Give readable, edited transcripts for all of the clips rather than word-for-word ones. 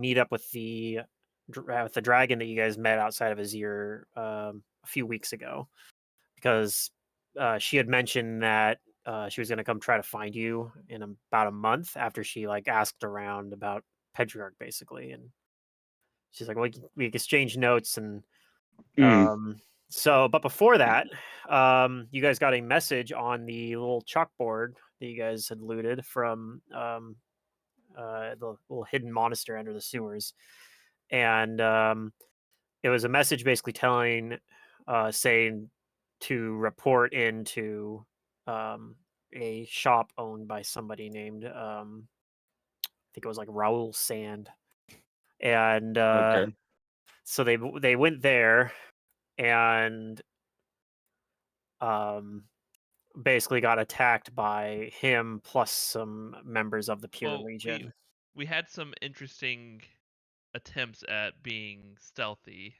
meet up with the dragon that you guys met outside of Azir a few weeks ago because she had mentioned that she was going to come try to find you in about a month after she like asked around about Pedriarch basically, and she's like, "Well, we exchanged notes and Mm. but before that, you guys got a message on the little chalkboard that you guys had looted from the little hidden monastery under the sewers, and it was a message basically saying to report into a shop owned by somebody named I think it was like Raoul Sand, and Okay. so they went there and um basically got attacked by him plus some members of the Pure Well, we Legion. we had some interesting attempts at being stealthy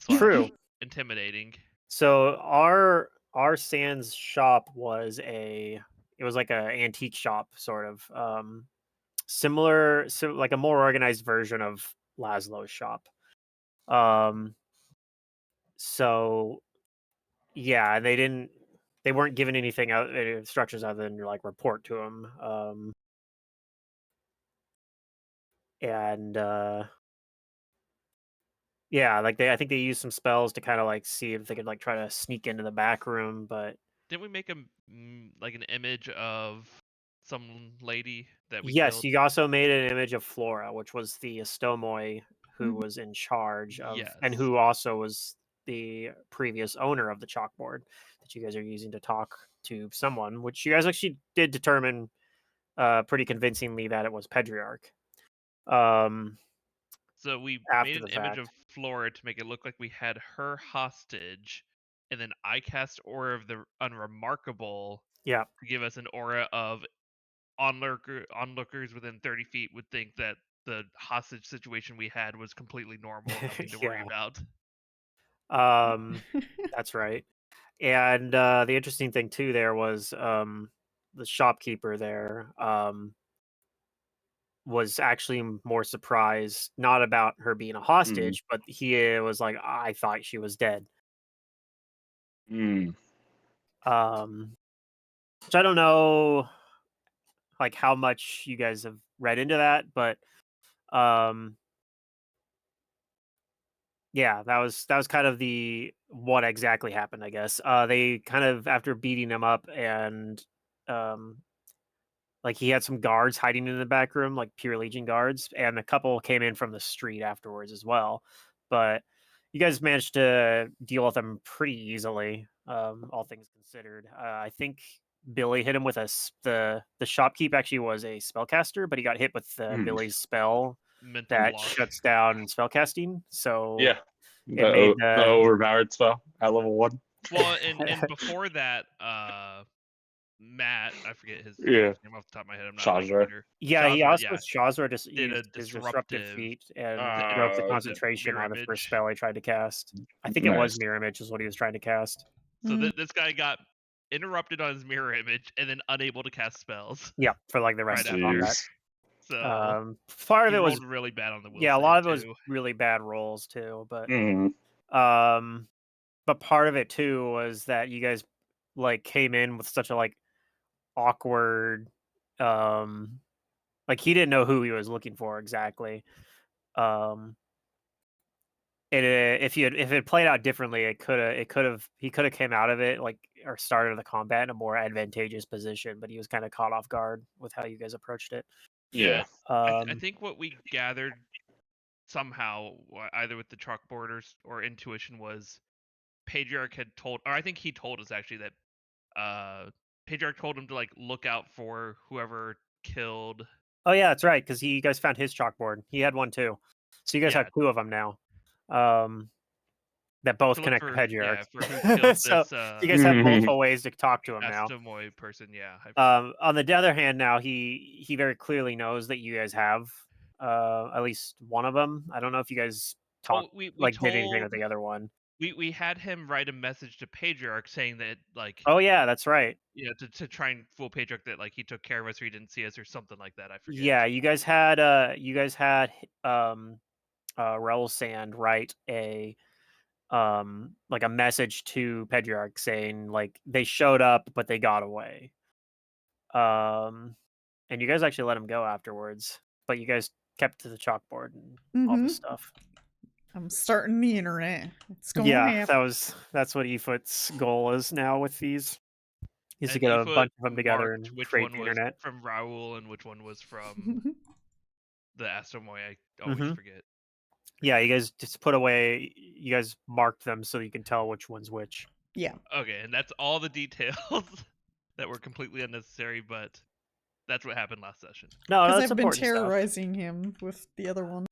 True. slash intimidating. So our Sans shop was it was like a antique shop sort of similar, so like a more organized version of Laszlo's shop. Um so yeah, they weren't given anything out any instructions other than like report to him. And Yeah, like, I think they used some spells to kinda, like, see if they could, like, try to sneak into the back room, but Didn't we make like an image of some lady that we yes, killed? you also made an image of Flora, which was the Estomoi who Mhm. was in charge of and Yes. who also was the previous owner of the chalkboard that you guys are using to talk to someone, which you guys actually did determine, pretty convincingly that it was Pedriarch, um, So we made after an the image of fact. Flora to make it look like we had her hostage, and then I cast Aura of the Unremarkable Yeah. to give us an aura of onlookers within 30 feet would think that the hostage situation we had was completely normal and nothing to worry Yeah. about. Um, that's right. And, the interesting thing too there was, the shopkeeper there, was actually more surprised, not about her being a Mm. hostage, but he was like, "I thought she was dead." Mm. Um, which I don't know, like, how much you guys have read into that, but, um, yeah, that was kind of the what exactly happened, I guess. They kind of after beating him up and, um like, he had some guards hiding in the back room, like pure legion guards, and a couple came in from the street afterwards as well. But you guys managed to deal with them pretty easily, all things considered. I think Billy hit him with the shopkeep actually was a spellcaster, but he got hit with Mm. Billy's spell Mental that block. shuts down spellcasting. So Yeah. it made The the overpowered spell at level 1. Well, and before that, Matt, I forget his Yeah. name off the top of my head. I'm not a Shadra. fighter. yeah, he Shazra, also yeah, Shazra just did a used his disruptive disruptive feat and to broke the Oh, was it okay. concentration mirror on the first image? spell he tried to cast. I think it was Nice. mirror image is what he was trying to cast. So Mm. this guy got interrupted on his mirror image and then unable to cast spells Yeah, for like the right rest of the after. combat. Jeez. So Part of he it was rolled really bad on the will yeah, a lot save of it was too. really bad rolls too, Mhm. um but part of it too was that you guys like came in with such a like awkward um like he didn't know who he was looking for exactly. Um if it played out differently, he could have came out of it like or started the combat in a more advantageous position, but he was kind of caught off guard with how you guys approached it. Yeah. I Um, think what we gathered somehow, either with the chalkboard or intuition, was Patriarch had told, or I think he told us actually that Patriarch told him to like look out for whoever killed. oh yeah, that's right, because you guys found his chalkboard. He had one too, so you guys have Yeah, two of them now. Um, that both to look connect to for, Pedriarch. yeah, for who killed So this you guys have multiple ways to talk to him now. Astamoy person. Yeah, On the other hand, now he very clearly knows that you guys have at least one of them. I don't know if you guys talked well, we like did anything told with the other one. we had him write a message to Pedriarch saying that like Oh yeah, that's right. to try and fool Pedriarch that like he took care of us or he didn't see us or something like that. I forget. Yeah, you guys had Relsand write a like a message to Pedriarch saying like they showed up but they got away. Um and you guys actually let him go afterwards, but you guys kept to the chalkboard and all Mm-hmm. this stuff. I'm starting the internet. It's going to Yeah, happen. that's what Efoot's goal is now with these. Is to And get a Efut bunch of them together marked and which create one the was internet. from Raoul and which one was from the Astomoy. I always Mhm. forget. Yeah, you guys just put away. You guys marked them so you can tell which one's which. Yeah. Okay, and that's all the details that were completely unnecessary, but that's what happened last session. No, Because that's I've been important stuff. terrorizing him with the other one.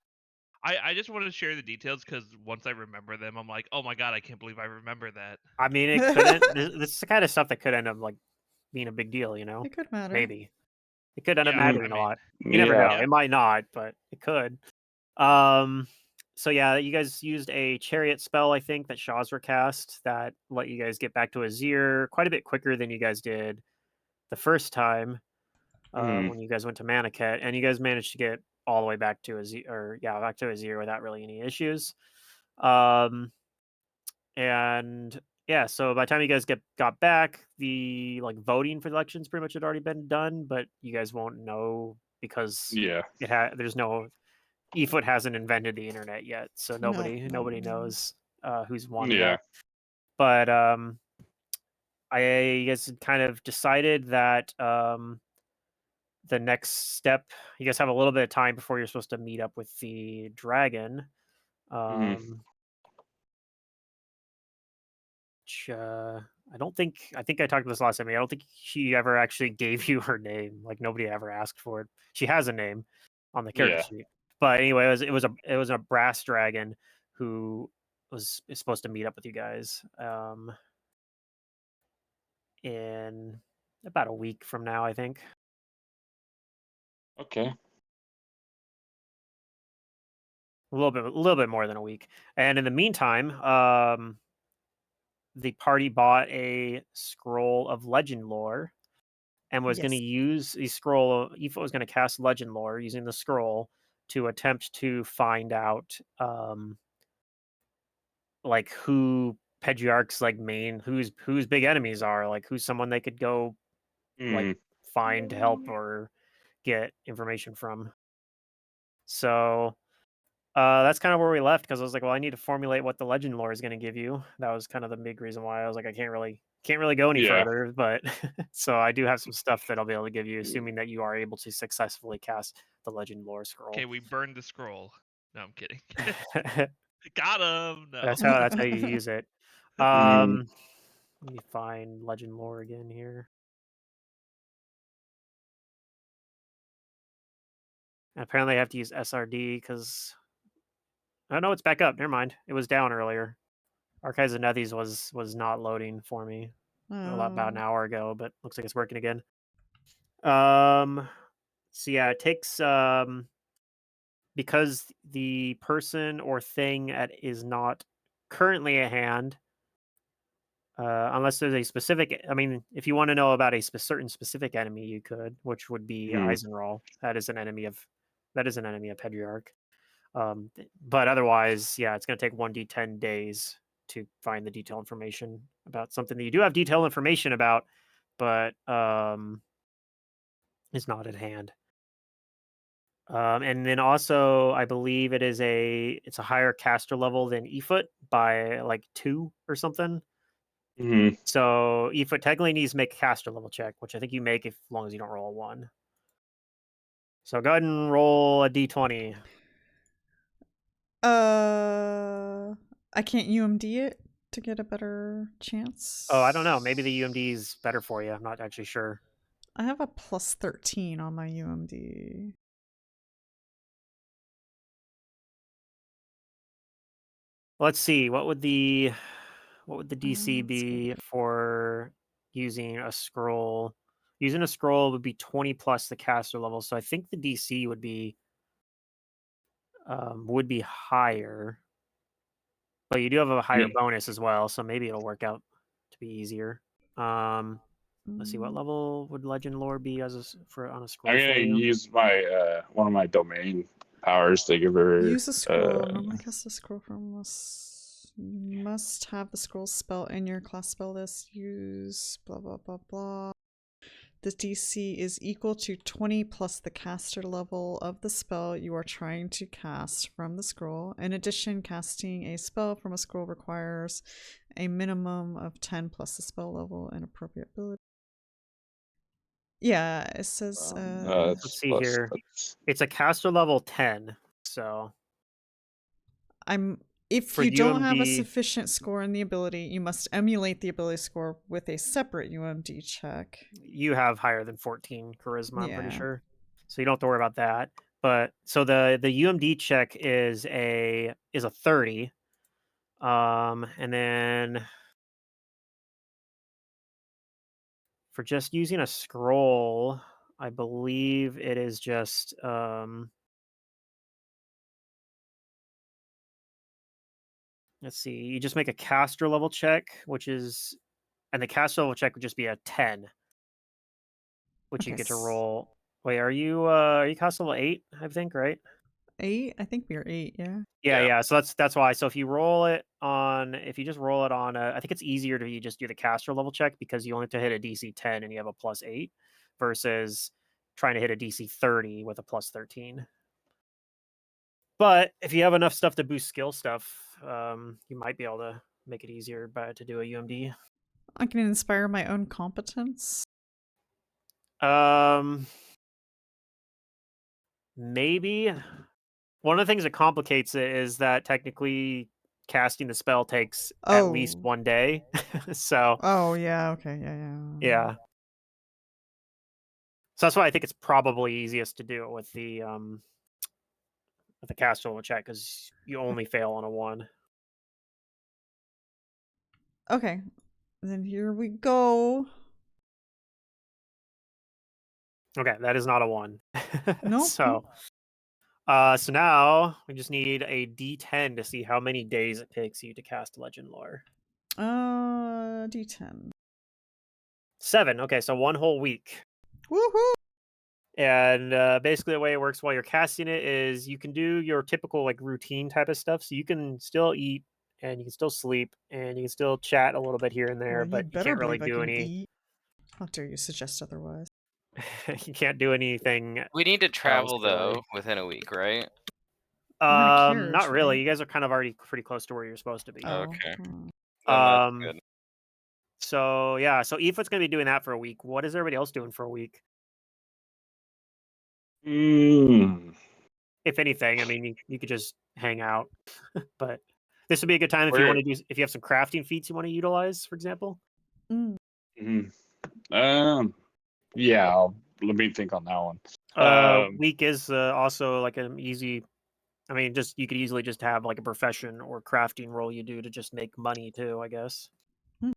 I just wanted to share the details because once I remember them, I'm like, oh my god, I can't believe I remember that. I mean, it couldn't. This is the kind of stuff that could end up like being a big deal. You know, It could matter. maybe it could end up Yeah, I mattering a mean, lot. You never Yeah. know. yeah. It might not, but it could. So yeah, you guys used a chariot spell, I think, that Shazra cast that let you guys get back to Azir quite a bit quicker than you guys did the first time Mhm. when you guys went to Maniket, and you guys managed to get all the way back to Azir, or yeah, back to Azir without really any issues. Um, and yeah, so by the time you guys got back, the like voting for the elections pretty much had already been done, but you guys won't know because Yeah. there's no eFoot hasn't invented the internet yet, so No. nobody knows who's won Yeah. yet. But I guess kind of decided that the next step, you guys have a little bit of time before you're supposed to meet up with the dragon. Mhm. Um, which I think I talked about this last time. I don't think she ever actually gave you her name. Like nobody ever asked for it. She has a name on the character Yeah. sheet, but anyway, it was a brass dragon who is supposed to meet up with you guys in about a week from now, I think. Okay. A little bit more than a week. And in the meantime, the party bought a scroll of legend lore and was going to Yes. use the scroll. Aoife was going to cast legend lore using the scroll to attempt to find out, like who Pedriarch's like main, whose big enemies are, like who's someone they could go like Mhm. find to help or get information from. So that's kind of where we left because I was like, well, I need to formulate what the legend lore is going to give you. That was kind of the big reason why I was like, I can't really go any Yeah. further. But so I do have some stuff that I'll be able to give you, assuming that you are able to successfully cast the legend lore scroll. Okay, we burned the scroll. No, I'm kidding. Got him. No. That's how you use it. Mhm. Let me find legend lore again here. And apparently, I have to use SRD because oh no, it's back up. Never mind, it was down earlier. Archives of Nethes was not loading for me about an hour ago, but looks like it's working again. So yeah, it takes because the person or thing that is not currently at hand, unless there's a specific. I mean, if you want to know about a certain specific enemy, you could, which would be Mhm. Eisenroll. That is an enemy of Pedriarch. But otherwise, yeah, it's going to take 1d10 days to find the detailed information about something that you do have detailed information about, but is not at hand. And then also, I believe it's a higher caster level than Efoot by like 2 or something. Mhm. So Efoot technically needs to make a caster level check, which I think you make as long as you don't roll a 1. So go ahead and roll a d20. I can't UMD it to get a better Oh, I don't know. chance. Maybe the UMD is better for you. I'm not actually sure. I have a plus 13 on my UMD. Let's see. What would the DC Let's go. be for using a scroll? Using a scroll would be 20 plus the caster level. So I think the DC would be higher. but you do have a higher Yeah. bonus as well, so maybe it'll work out to be easier. Let's see, what level would Legend Lore be as on a scroll I'm for gonna you? use my one of my domain powers to give her. Use a scroll. Normally cast a scroll from us. You must have the scroll spell in your class spell list. Use blah blah blah blah. The DC is equal to 20 plus the caster level of the spell you are trying to cast from the scroll. In addition, casting a spell from a scroll requires a minimum of 10 plus the spell level and appropriate ability. Yeah, it says Let's see here. It's a caster level 10, so if for you don't have a UMD sufficient score in the ability, you must emulate the ability score with a separate UMD check. you have higher than 14 charisma, I'm pretty Yeah. sure. So you don't have to worry about that. But so the UMD check is a 30. And then for just using a scroll, I believe it is just let's see, you just make a caster level check, and the caster level check would just be a 10, which you Okay, get to roll. Wait, are you caster level 8, I think, right? 8? I think we are 8, yeah. Yeah. So that's why. So if you just roll it on, I think it's easier to just do the caster level check because you only have to hit a DC 10 and you have a +8, versus trying to hit a DC 30 with a +13. But if you have enough stuff to boost skill stuff, you might be able to make it easier to do a UMD. I can inspire my own competence. Maybe. One of the things that complicates it is that technically casting the spell takes at least 1 day. So Oh, yeah, okay, yeah. So that's why I think it's probably easiest to do it with the caster level check, because you only fail on a 1. Okay, then here we go. Okay, that is not a 1. Nope. So now we just need a D10 to see how many days it takes you to cast Legend Lore. D10. 7. Okay, so 1 whole week. Woohoo! And basically the way it works while you're casting it is you can do your typical like routine type of stuff. So you can still eat and you can still sleep and you can still chat a little bit here and there, Well, you but you better can't really believe I do can any. eat. How dare you suggest otherwise? You can't do anything. We need to travel really. though within a week, right? We're in a carriage, Not really. right? You guys are kind of already pretty close to where you're supposed to be. Oh. Okay. hmm. Then that's good. So yeah, so Aoif's gonna be doing that for a week. What is everybody else doing for a week? If anything, I mean, you could just hang out, but this would be a good time if you want to do if you have some crafting feats you want to utilize, for example. Yeah, let me think on that one. Week is also like an easy. I mean, just you could easily just have like a profession or crafting role you do to just make money too, I guess.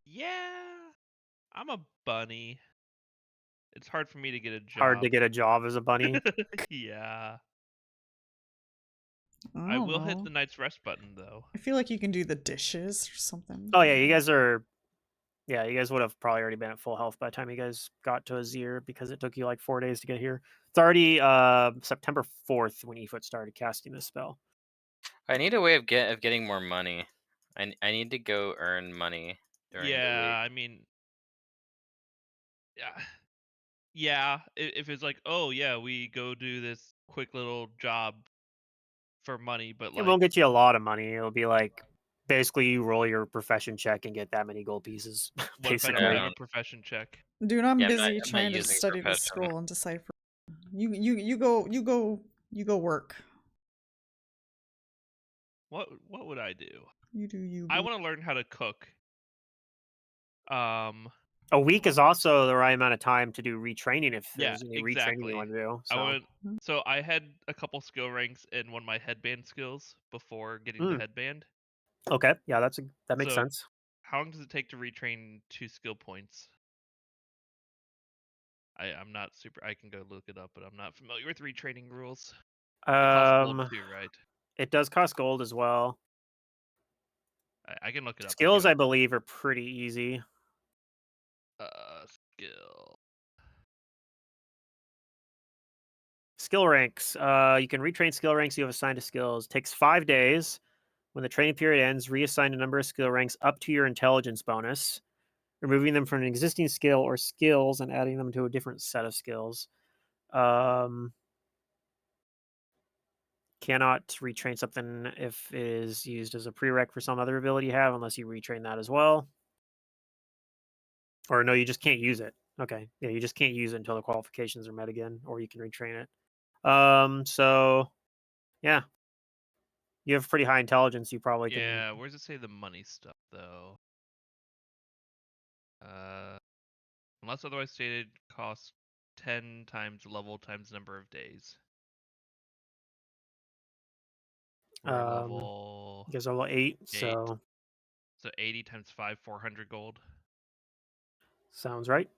Yeah, I'm a bunny. It's hard for me to get a job. Hard to get a job as a bunny. Yeah. I will hit the night's rest button though. I feel like you can do the dishes or something. Oh yeah, you guys are. Yeah, you guys would have probably already been at full health by the time you guys got to Azir because it took you like 4 days to get here. It's already September 4th when Efoot started casting this spell. I need a way of getting more money. I need to go earn money during the week. I mean, yeah. If it's like, oh yeah, we go do this quick little job for money, but It like, won't get you a lot of money. It'll be like basically you roll your profession check and get that many gold pieces. what if I Basically, don't have a profession check? Dude, I'm Yeah, I'm busy not trying to using study the profession. scroll and decipher. You go work. What would I do? You do you. I want to learn how to cook. a week is also the right amount of time to do retraining if Yeah, there's any retraining exactly. you want to do. So I had a couple skill ranks in one of my headband skills before getting the headband. Okay, yeah, that makes So, sense. How long does it take to retrain 2 skill points? I'm not super. I can go look it up, but I'm not familiar with retraining rules. It costs gold too, right? It does cost gold as well. I can look it up. if Skills, you I believe, are pretty easy. skill. Skill ranks. You can retrain skill ranks you have assigned to skills. Takes 5 days. When the training period ends, reassign a number of skill ranks up to your intelligence bonus, removing them from an existing skill or skills and adding them to a different set of skills. Cannot retrain something if it is used as a prereq for some other ability you have, unless you retrain that as well. Or no, you just can't use it. Okay, yeah, you just can't use it until the qualifications are met again, or you can retrain it. So yeah, you have pretty high intelligence. You probably can. Yeah, where does it say the money stuff though? Unless otherwise stated, costs 10 times level times number of days. We're level You guys are level 8, 8. so So 80 times 5, 400 gold. sounds right.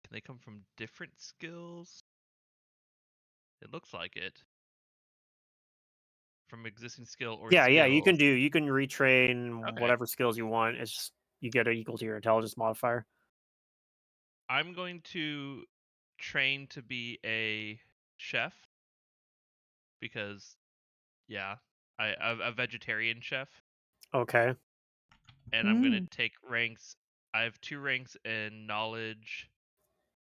Can they come from different skills? It looks like it. From existing skill or Yeah, skills. you can retrain Okay. whatever skills you want. It's just you get it equal to your intelligence modifier. I'm going to train to be a chef because, yeah, a vegetarian chef, Okay. and I'm going to take ranks. I have 2 ranks in knowledge,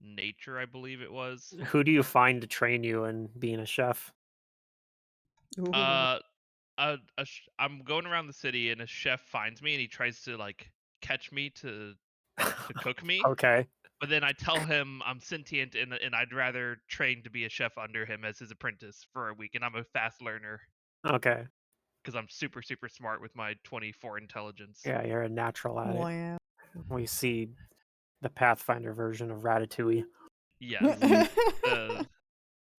nature, I believe it was. Who do you find to train you in being a chef? Ooh. I'm going around the city, and a chef finds me, and he tries to like catch me to cook me. Okay. But then I tell him I'm sentient and I'd rather train to be a chef under him as his apprentice for a week, and I'm a fast learner Okay. because I'm super smart with my 24 intelligence. Yeah, you're a natural at it. Wow. We see the Pathfinder version of Ratatouille. Yeah,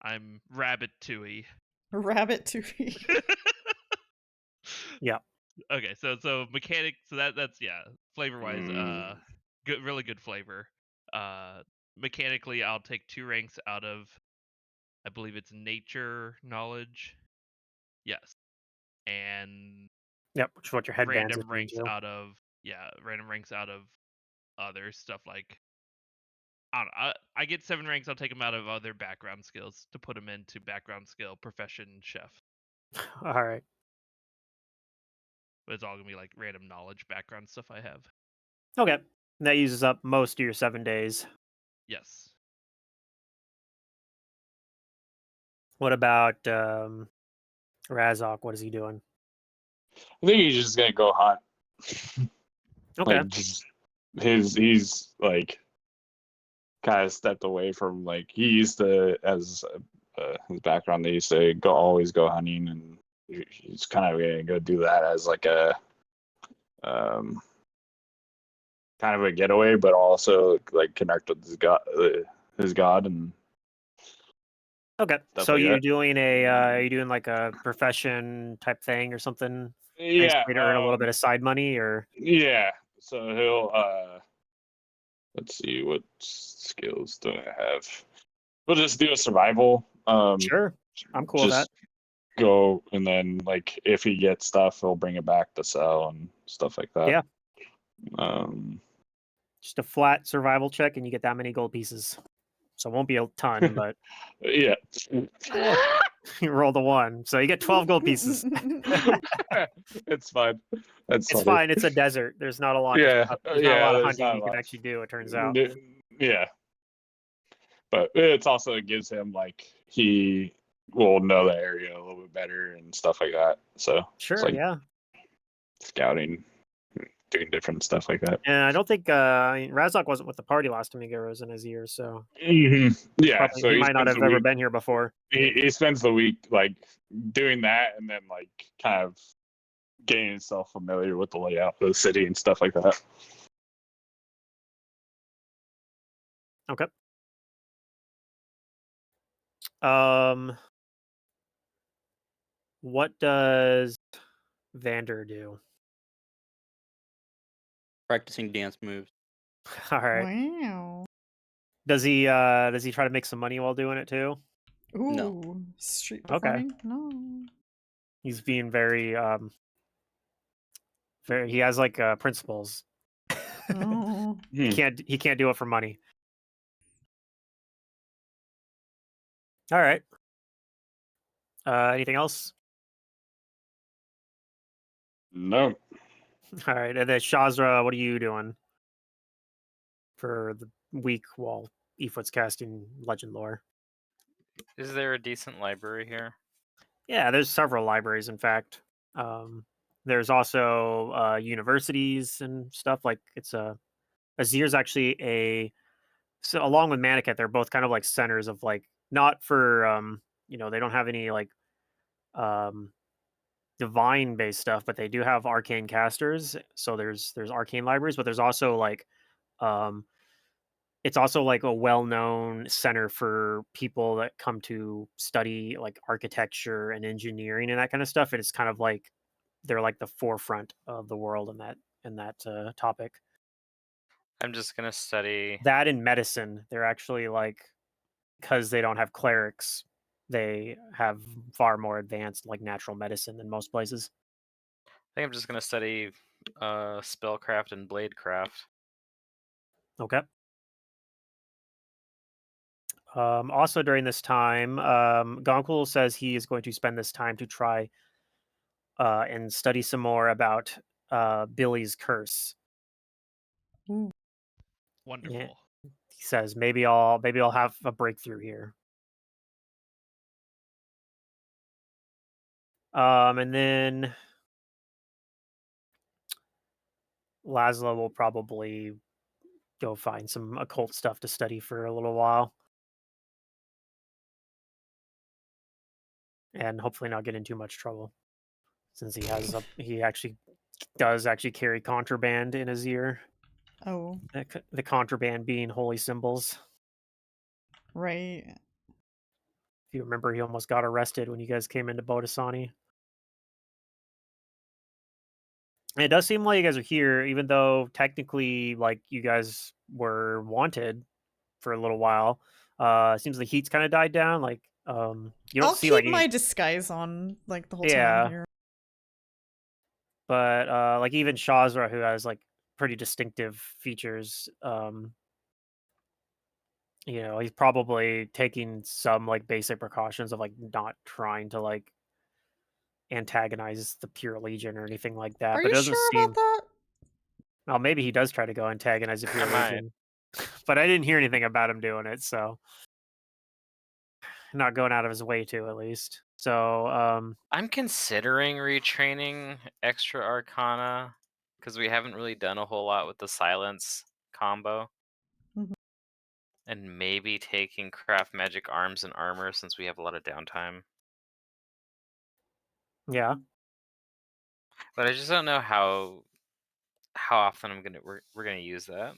I'm Rabbit Tui. Rabbit to eat. Yeah. Okay, so mechanic. So that's yeah. Flavor wise, good, really good flavor. Mechanically, I'll take 2 ranks out of, I believe it's nature knowledge. Yes, and Yep, which is what your headbands random would mean ranks too. out of random ranks out of other stuff like I don't know. I get 7 ranks. I'll take them out of other background skills to put them into background skill profession chef. All right. But it's all gonna be like random knowledge background stuff I have. Okay. And that uses up most of your 7 days. Yes. What about Razok? What is he doing? I think he's just gonna go hunt. Okay. Like just he's like kind of stepped away from like he used to as his background. They used to always go hunting, and he's kind of gonna go do that as like a um kind of a getaway, but also like connect with his god and Okay. stuff So like you're that. doing are you doing like a profession type thing or something? Nice Yeah, way to earn a little bit of side money, or yeah. So he'll let's see, what skills do I have? We'll just do a survival. sure. I'm cool with that. Just go, and then like if he gets stuff, he'll bring it back to sell and stuff like that. Yeah. Um, Just a flat survival check and you get that many gold pieces. So it won't be a ton, but yeah. you roll the 1. So you get 12 gold pieces. It's fine. That's It's funny. fine. It's a desert. There's not a lot Yeah, of there's not a yeah. lot of There's hunting not you a can lot. actually do, it turns out. Yeah, but it's also it gives him like he will know the area a little bit better and stuff like that. So Sure, it's like yeah. scouting, doing different stuff like that. And I don't think Razok wasn't with the party last time he got Rose in his ear, so Yeah, probably, so he he might not spends have the ever week. been here before. He spends the week like doing that, and then like kind of getting himself familiar with the layout of the city and stuff like that. Okay. What does Vander do? Practicing dance moves. All right. Wow. Does he try to make some money while doing it too? Ooh, No. street Okay. performing? No. He's being very very. He has like principles. Oh. Hmm. He can't do it for money. All right. Anything else? No. All right. And then Shazra, what are you doing for the week while Efoot's casting Legend Lore? Is there a decent library here? Yeah, there's several libraries, in fact. There's also universities and stuff. Like it's Azir's actually so along with Manicat, they're both kind of like centers of like not for they don't have any like um divine based stuff, but they do have arcane casters. So there's arcane libraries, but there's also like um it's also like a well-known center for people that come to study like architecture and engineering and that kind of stuff. And it's kind of like they're like the forefront of the world in that topic. I'm just gonna study. That in medicine, they're actually like because they don't have clerics, they have far more advanced like natural medicine than most places. I think I'm just gonna study spellcraft and bladecraft. Okay. Also during this time, Gonkul says he is going to spend this time to try and study some more about Billy's curse. Ooh. Yeah, Wonderful. he says maybe I'll have a breakthrough here. And then Laszlo will probably go find some occult stuff to study for a little while, and hopefully not get in too much trouble since he actually does actually carry contraband in his ear. Oh, The contraband being holy symbols. right. If you remember, he almost got arrested when you guys came into Bodasani. And it does seem like you guys are here, even though technically, like you guys were wanted for a little while. Seems the heat's kind of died down. Like, you don't I'll see like keep my any. disguise on like the whole time I'm Yeah, here. but like even Shazra, who has like pretty distinctive features, he's probably taking some like basic precautions of like not trying to like antagonize the Pure Legion or anything like that. Are But you it doesn't sure about seem. that? Well, maybe he does try to go antagonize the I Pure might. Legion, but I didn't hear anything about him doing it, so not going out of his way to at least. So, I'm considering retraining extra arcana because we haven't really done a whole lot with the silence combo. Mhm. And maybe taking craft magic arms and armor since we have a lot of downtime. yeah, But I just don't know how often we're gonna use that.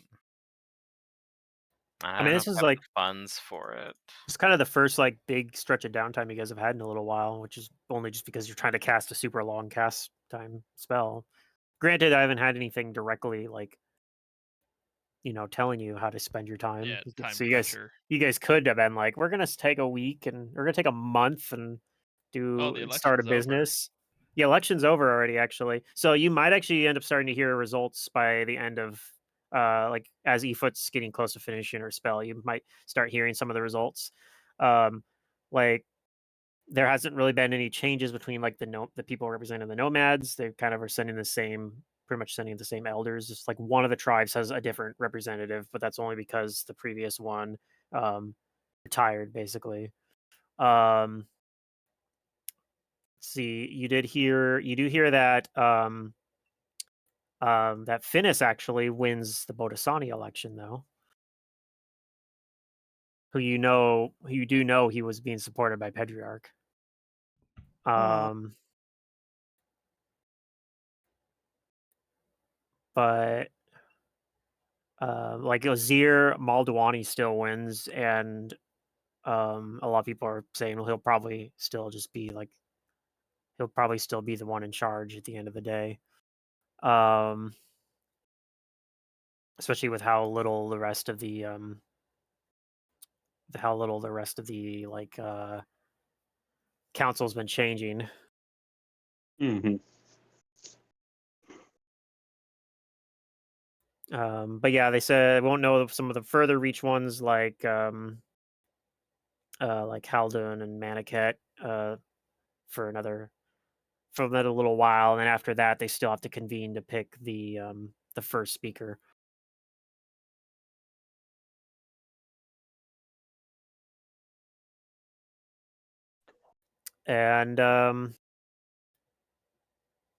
I I mean, don't know this if I is have like the funds for it. it's kind of the first like big stretch of downtime you guys have had in a little while, which is only just because you're trying to cast a super long cast time spell. Granted, I haven't had anything directly like telling you how to spend your time. Yeah, time So pressure. you guys could have been like, we're gonna take a week and we're gonna take a month and Oh, the start a election's over. business. The election's over already, actually. So you might actually end up starting to hear results by the end of like as Efoot's getting close to finishing her spell. You might start hearing some of the results. Um, like there hasn't really been any changes between like the people representing the nomads. They kind of are sending the same, pretty much sending the same elders. Just like one of the tribes has a different representative, but that's only because the previous one um, retired, basically. Um, see, you do hear that that Finnis actually wins the Bodasani election, though. Who you do know he was being supported by Pedriarch. Uh, Um, but like Azir Maldawani still wins, and a lot of people are saying, well, he'll probably still be the one in charge at the end of the day. Um, especially with how little the rest of the how little the rest of the council's been changing. Mm-hmm. But yeah, they said won't know some of the further reach ones like Haldun and Maniket for another little while, and then after that, they still have to convene to pick the first speaker. And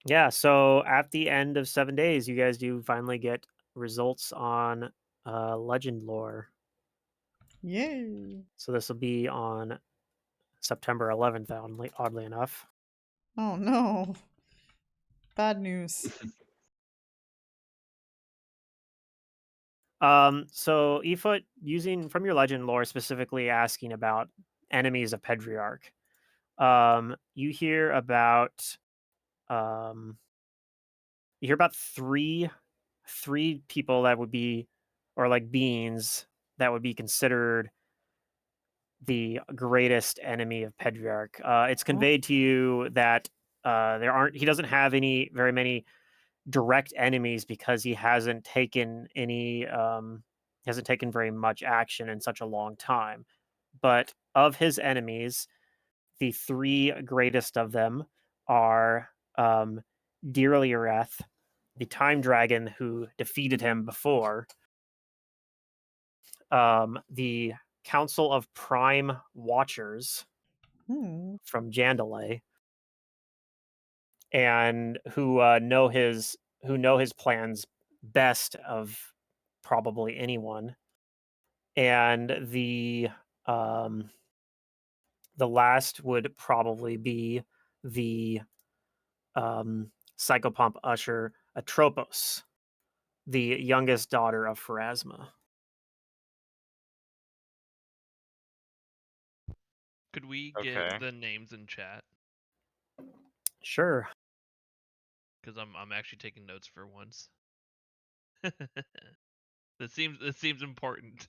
yeah, so at the end of 7 days, you guys do finally get results on legend lore. Yay. So this will be on September 11th, oddly enough. Oh no. Bad news. So Efoot, using from your legend lore, specifically asking about enemies of Pedriarch. You hear about um, three people that would be, or like beings that would be considered the greatest enemy of Pedriarch. It's conveyed to you that he doesn't have very many direct enemies because he hasn't taken very much action in such a long time. But of his enemies, the three greatest of them are Dirliareth, the time dragon who defeated him before, the Council of Prime Watchers from Jandalay, and who know his plans best of probably anyone, and the last would probably be the psychopomp usher Atropos, the youngest daughter of Pharasma. Could we Okay. get the names in chat? Sure. Because I'm actually taking notes for once. This seems important.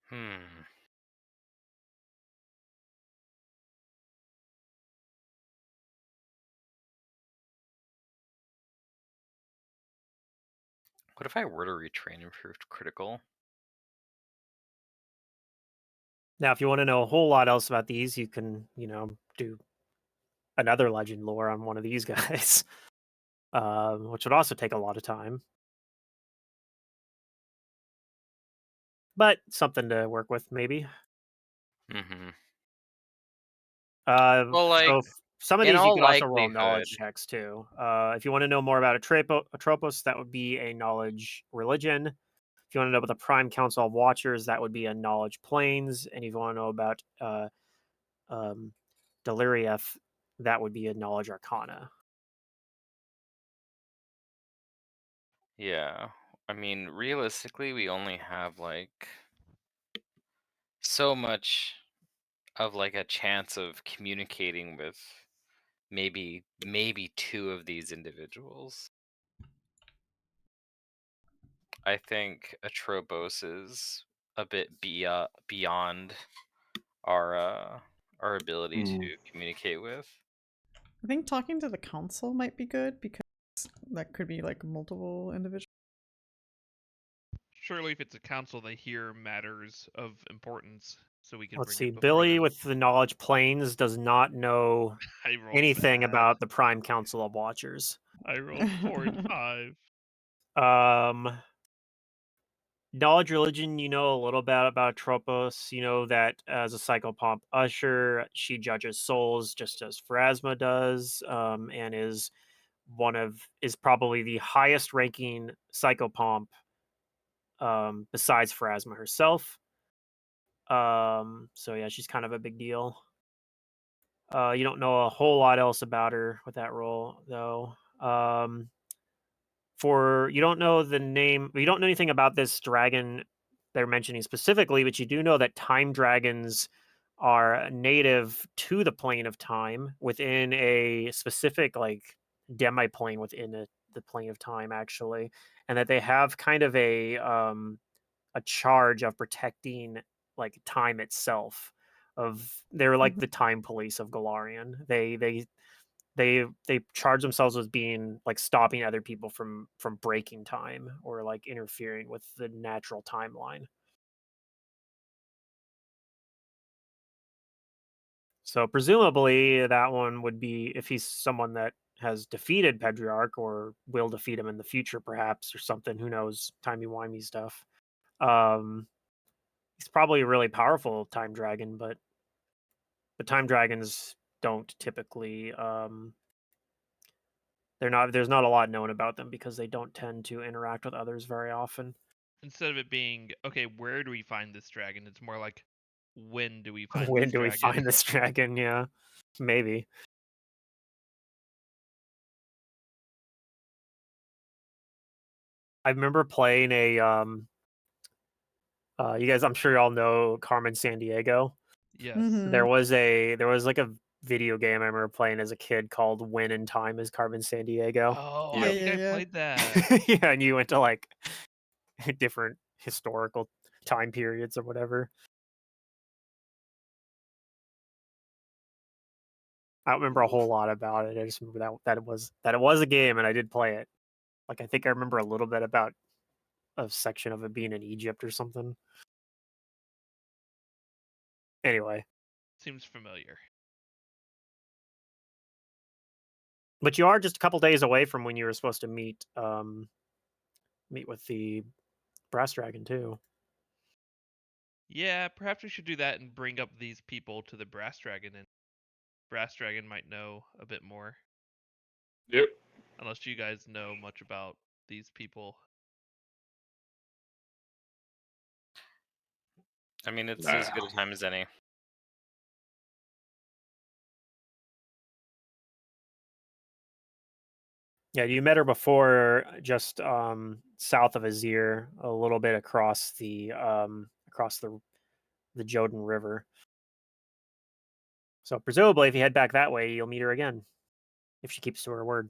Hmm. What if I were to retrain improved critical? Now, if you want to know a whole lot else about these, you can, do another legend lore on one of these guys, which would also take a lot of time. But something to work with, maybe. Mm-hmm. So Well, like, some of in these you all could also roll likelihood, knowledge checks too. If you want to know more about Atropos, that would be a knowledge religion. If you want to know about the Prime Council of Watchers, that would be a knowledge planes. And if you want to know about Delirieth, that would be a knowledge arcana. yeah. I mean, realistically, we only have like so much of like a chance of communicating with maybe two of these individuals. I think Atrobos is a bit beyond our ability to communicate with. I think talking to the council might be good because that could be like multiple individuals. Surely, if it's a council, they hear matters of importance, so we can Let's bring see. it before Billy them. with the knowledge planes does not know I rolled anything bad. about the Prime Council of Watchers. I rolled 4 and 5. Knowledge religion, you know a little bit about Tropos. You know that as a psychopomp usher, she judges souls just as Pharasma does, and is probably the highest ranking psychopomp besides Pharasma herself. So yeah, she's kind of a big deal. You don't know a whole lot else about her with that role, though. For you don't know the name, you don't know anything about this dragon they're mentioning specifically, but you do know that time dragons are native to the plane of time within a specific like demi-plane within the plane of time, actually, and that they have kind of a charge of protecting like time itself. They're like Mhm. the time police of Galarian. They charge themselves with being like stopping other people from breaking time or like interfering with the natural timeline. So presumably that one would be if he's someone that has defeated Pedriarch or will defeat him in the future, perhaps, or something. Who knows? Timey-wimey stuff. Um, he's probably a really powerful time dragon, but the time dragons don't typically there's not a lot known about them because they don't tend to interact with others very often. Instead of it being, okay, where do we find this dragon? It's more like, when do we find When this do we dragon? find this dragon? Yeah, maybe. I remember playing you guys, I'm sure y'all know Carmen Sandiego. Yes. Mhm. There was like a video game I remember playing as a kid called When in Time as Carmen Sandiego. Oh, Yeah. I Yeah, think yeah, I yeah. played that. Yeah, and you went to like different historical time periods or whatever. I don't remember a whole lot about it. I just remember that it was a game and I did play it. Like I think I remember a little bit about a section of it being in Egypt or something. Anyway, Seems familiar. but you are just a couple days away from when you were supposed to meet with the brass dragon too. Yeah, perhaps we should do that and bring up these people to the Brass Dragon, and Brass Dragon might know a bit more. Yep. Unless you guys know much about these people. I mean, it's Nah. as good a time as any. Yeah, you met her before, just south of Azir, a little bit across the Joden River. So presumably, if you head back that way, you'll meet her again if she keeps to her word.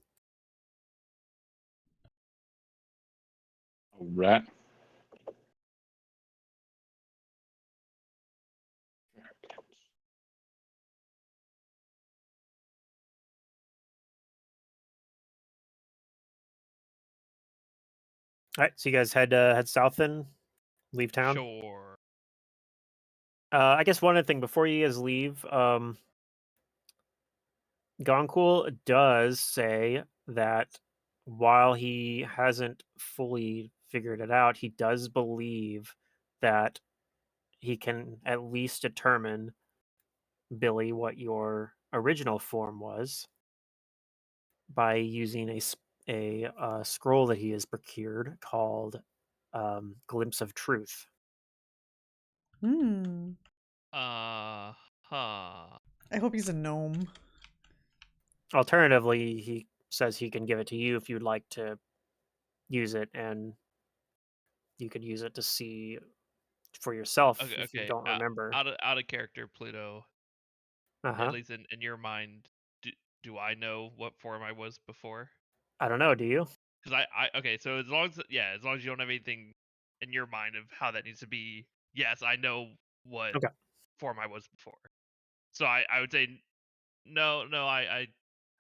Rat. All right, so you guys head south then, leave town. Sure. I guess one other thing before you guys leave, Goncool does say that while he hasn't fully figured it out, he does believe that he can at least determine, Billy, what your original form was by using a scroll that he has procured called Glimpse of Truth. Hmm. Huh. I hope he's a gnome. Alternatively, he says he can give it to you if you'd like to use it, and you could use it to see for yourself Okay, if you okay. don't remember. Out of character, Pluto. At Uh-huh. least in your mind, do I know what form I was before? I don't know, do you? Because okay, so as long as you don't have anything in your mind of how that needs to be, yes, I know what Okay. form I was before. So I would say no,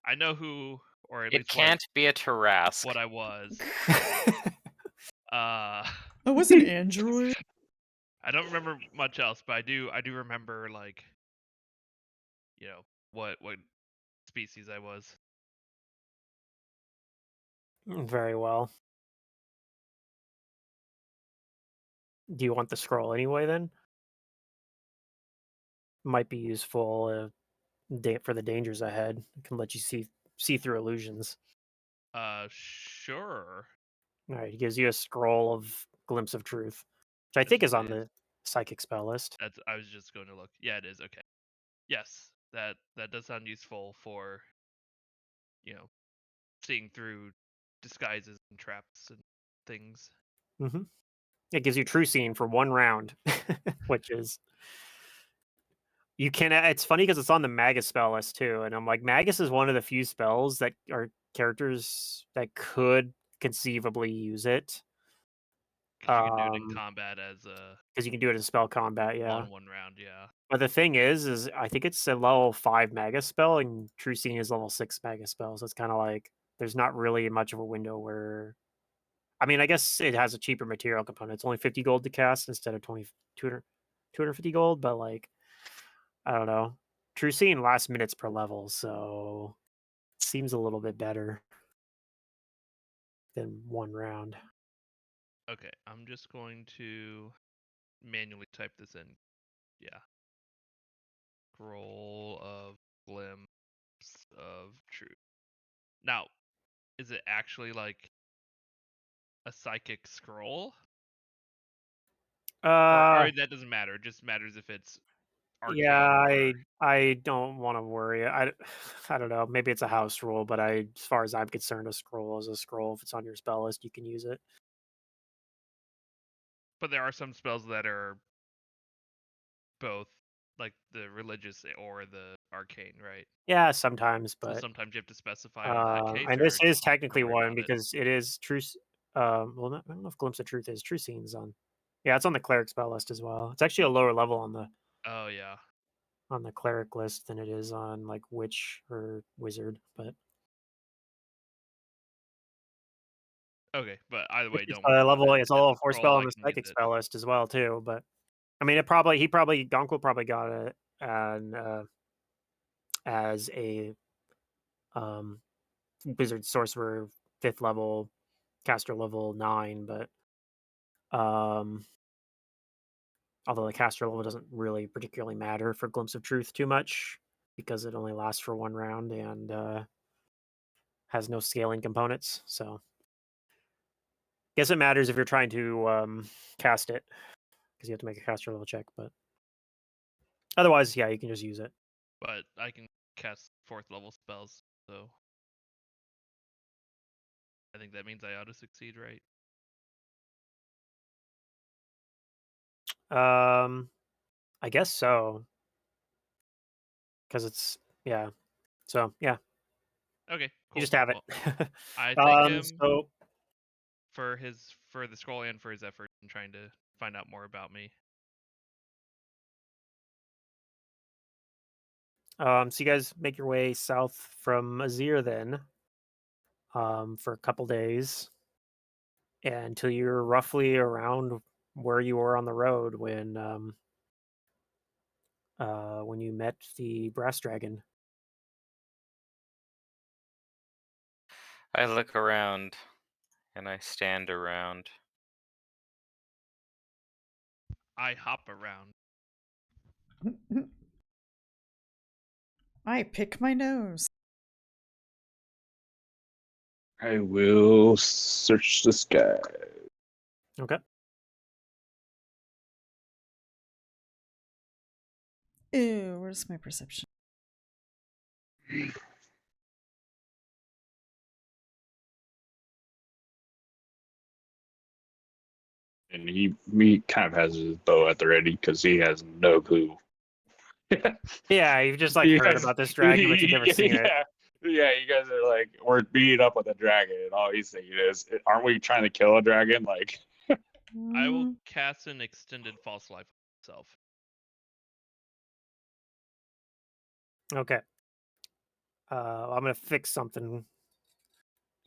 I know who, or at It least what can't be a Tarask. I was. Uh, Oh, was it Android? I don't remember much else, but I do remember, like, what species I was. Very well. Do you want the scroll anyway? Then might be useful for the dangers ahead. It can let you see through illusions. Sure. All right, he gives you a scroll of glimpse of truth, which I Yes, think is on please. the psychic spell list. That's. I was just going to look. Yeah, it is. Okay. Yes, that does sound useful for, seeing through disguises and traps and things. Hmm. It gives you true seeing for 1 round, which is you can. It's funny because it's on the Magus spell list too, and I'm like, Magus is one of the few spells that are characters that could conceivably use it. Because you can do it in combat as a Because you can do it as spell combat, yeah. one round. Yeah. But the thing is I think it's a level 5 Magus spell, and True Seeing is level 6 Magus spell, so it's kind of like there's not really much of a window where. I mean, I guess it has a cheaper material component. It's only 50 gold to cast instead of 250 gold, but like I don't know. True Seeing lasts minutes per level, so it seems a little bit better than 1 round. Okay, I'm just going to manually type this in. Yeah. Scroll of glimpse of truth. Now, is it actually like a psychic scroll? Or Uh, that doesn't matter. It just matters if it's yeah, arcane or I don't want to worry. I don't know. Maybe it's a house rule, but as far as I'm concerned, a scroll is a scroll. If it's on your spell list, you can use it. but there are some spells that are both like the religious or the arcane, right? Yeah, sometimes, So but sometimes you have to specify in that case, and or this is don't technically worry one about it. because it is true. Well, I don't know if Glimpse of Truth is True Scenes on. Yeah, it's on the cleric spell list as well. It's actually a lower level Oh yeah. on the cleric list than it is on like witch or wizard, but Okay, but either way, it's don't worry a about level. it. It's a If level it's 4 scroll, spell on I the can use psychic it. spell list as well too. But I mean, Gonk will probably got it as a um wizard sorcerer 5th level caster level 9, but um although the caster level doesn't really particularly matter for Glimpse of Truth too much because it only lasts for 1 round and has no scaling components. So guess it matters if you're trying to cast it because you have to make a caster level check. But otherwise, yeah, you can just use it. But I can cast 4th level spells, so I think that means I ought to succeed, right? I guess so because it's yeah. So yeah, Okay, you cool. just have it. Well, I thank him So for the scroll and for his effort in trying to find out more about me. So you guys make your way south from Azir then, for a couple days, until you're roughly around where you were on the road when you met the brass dragon. I look around and I stand around. I hop around. I pick my nose. I will search the sky. Okay. Ew, where's my perception? And he kind of has his bow at the ready because he has no clue. Yeah, you've just like He heard has- about this dragon, but you've never seen it. Yeah, you guys are like, we're beating up with a dragon, and all he's thinking is, aren't we trying to kill a dragon? Like, I will cast an extended false life on myself. Okay. I'm gonna fix something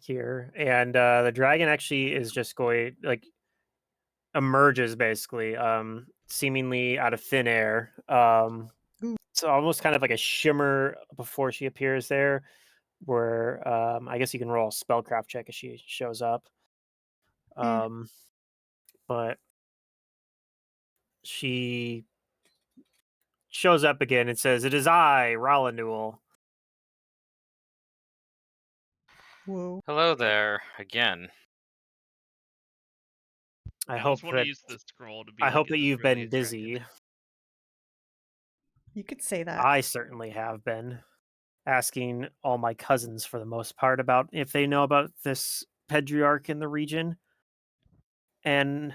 here, and the dragon actually is just going like emerges basically, seemingly out of thin air. Ooh. It's almost kind of like a shimmer before she appears there, where I guess you can roll a spellcraft check if she shows up. Yeah. But she shows up again and says, "It is I, Ralanul." Whoa. Hello there again. I I hope almost want to that use the scroll to be I like, hope is that this you've really been a dragon? busy. You could say that. I certainly have been asking all my cousins for the most part about if they know about this Pedriarch in the region, and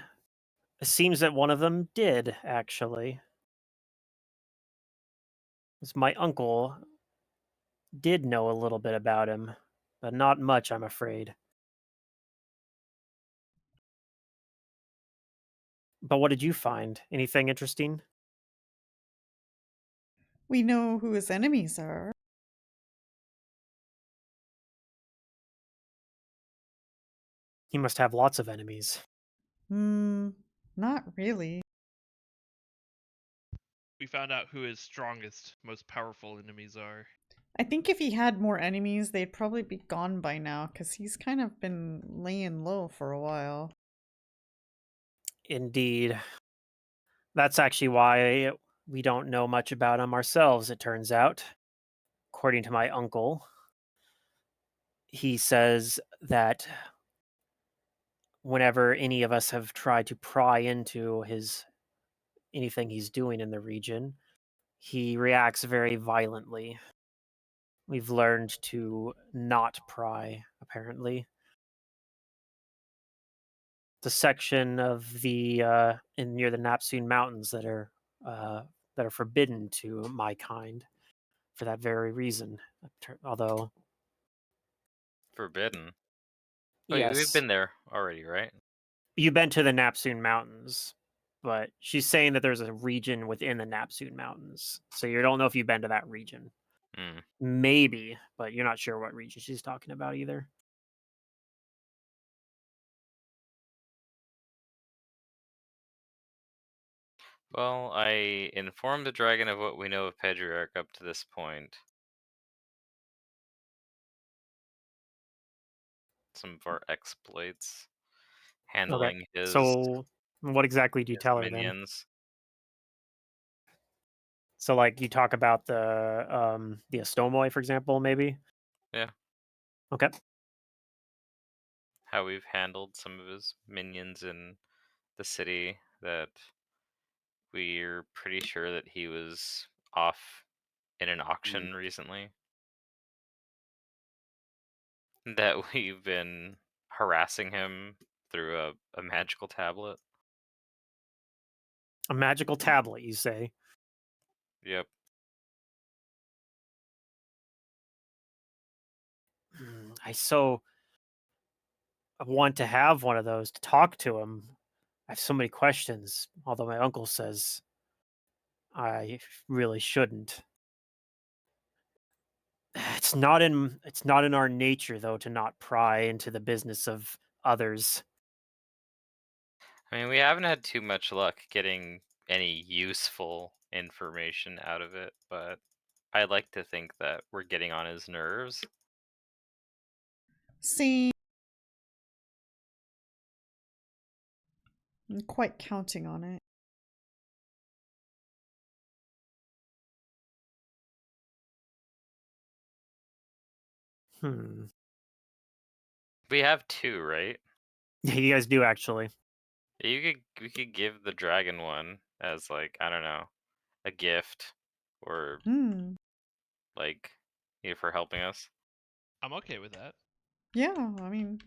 it seems that one of them did actually. It's my uncle did know a little bit about him, but not much, I'm afraid. But what did you find? Anything interesting? We know who his enemies are. He must have lots of enemies. Not really. We found out who his strongest, most powerful enemies are. I think if he had more enemies, they'd probably be gone by now, because he's kind of been laying low for a while. Indeed. That's actually why we don't know much about him ourselves, it turns out. According to my uncle, he says that whenever any of us have tried to pry into anything he's doing in the region, he reacts very violently. We've learned to not pry, apparently. The section of the in near the Napsoon Mountains that are forbidden to my kind for that very reason. Although, Forbidden. Wait, we've yes, been there already, right? you've been to the Napsoon Mountains, but she's saying that there's a region within the Napsoon Mountains. So you don't know if you've been to that region. Hmm. Maybe, but you're not sure what region she's talking about either. Well, I informed the dragon of what we know of Pedriarch up to this point. Some of our exploits, Okay. handling his So what exactly do you tell her then? minions. So like you talk about the Astomoi, for example, maybe? Yeah. Okay. How we've handled some of his minions in the city, that we're pretty sure that he was off in an auction recently. That we've been harassing him through a magical tablet. A magical tablet, you say? Yep. I want to have one of those to talk to him. I have so many questions, although my uncle says I really shouldn't. It's not in our nature though to not pry into the business of others. I mean, we haven't had too much luck getting any useful information out of it, but I like to think that we're getting on his nerves. See, I'm quite counting on it. Hmm. We have two, right? Yeah, you guys do actually. We could give the dragon one as, like, I don't know, a gift, or Hmm. like, for helping us. I'm okay with that. Yeah, I mean,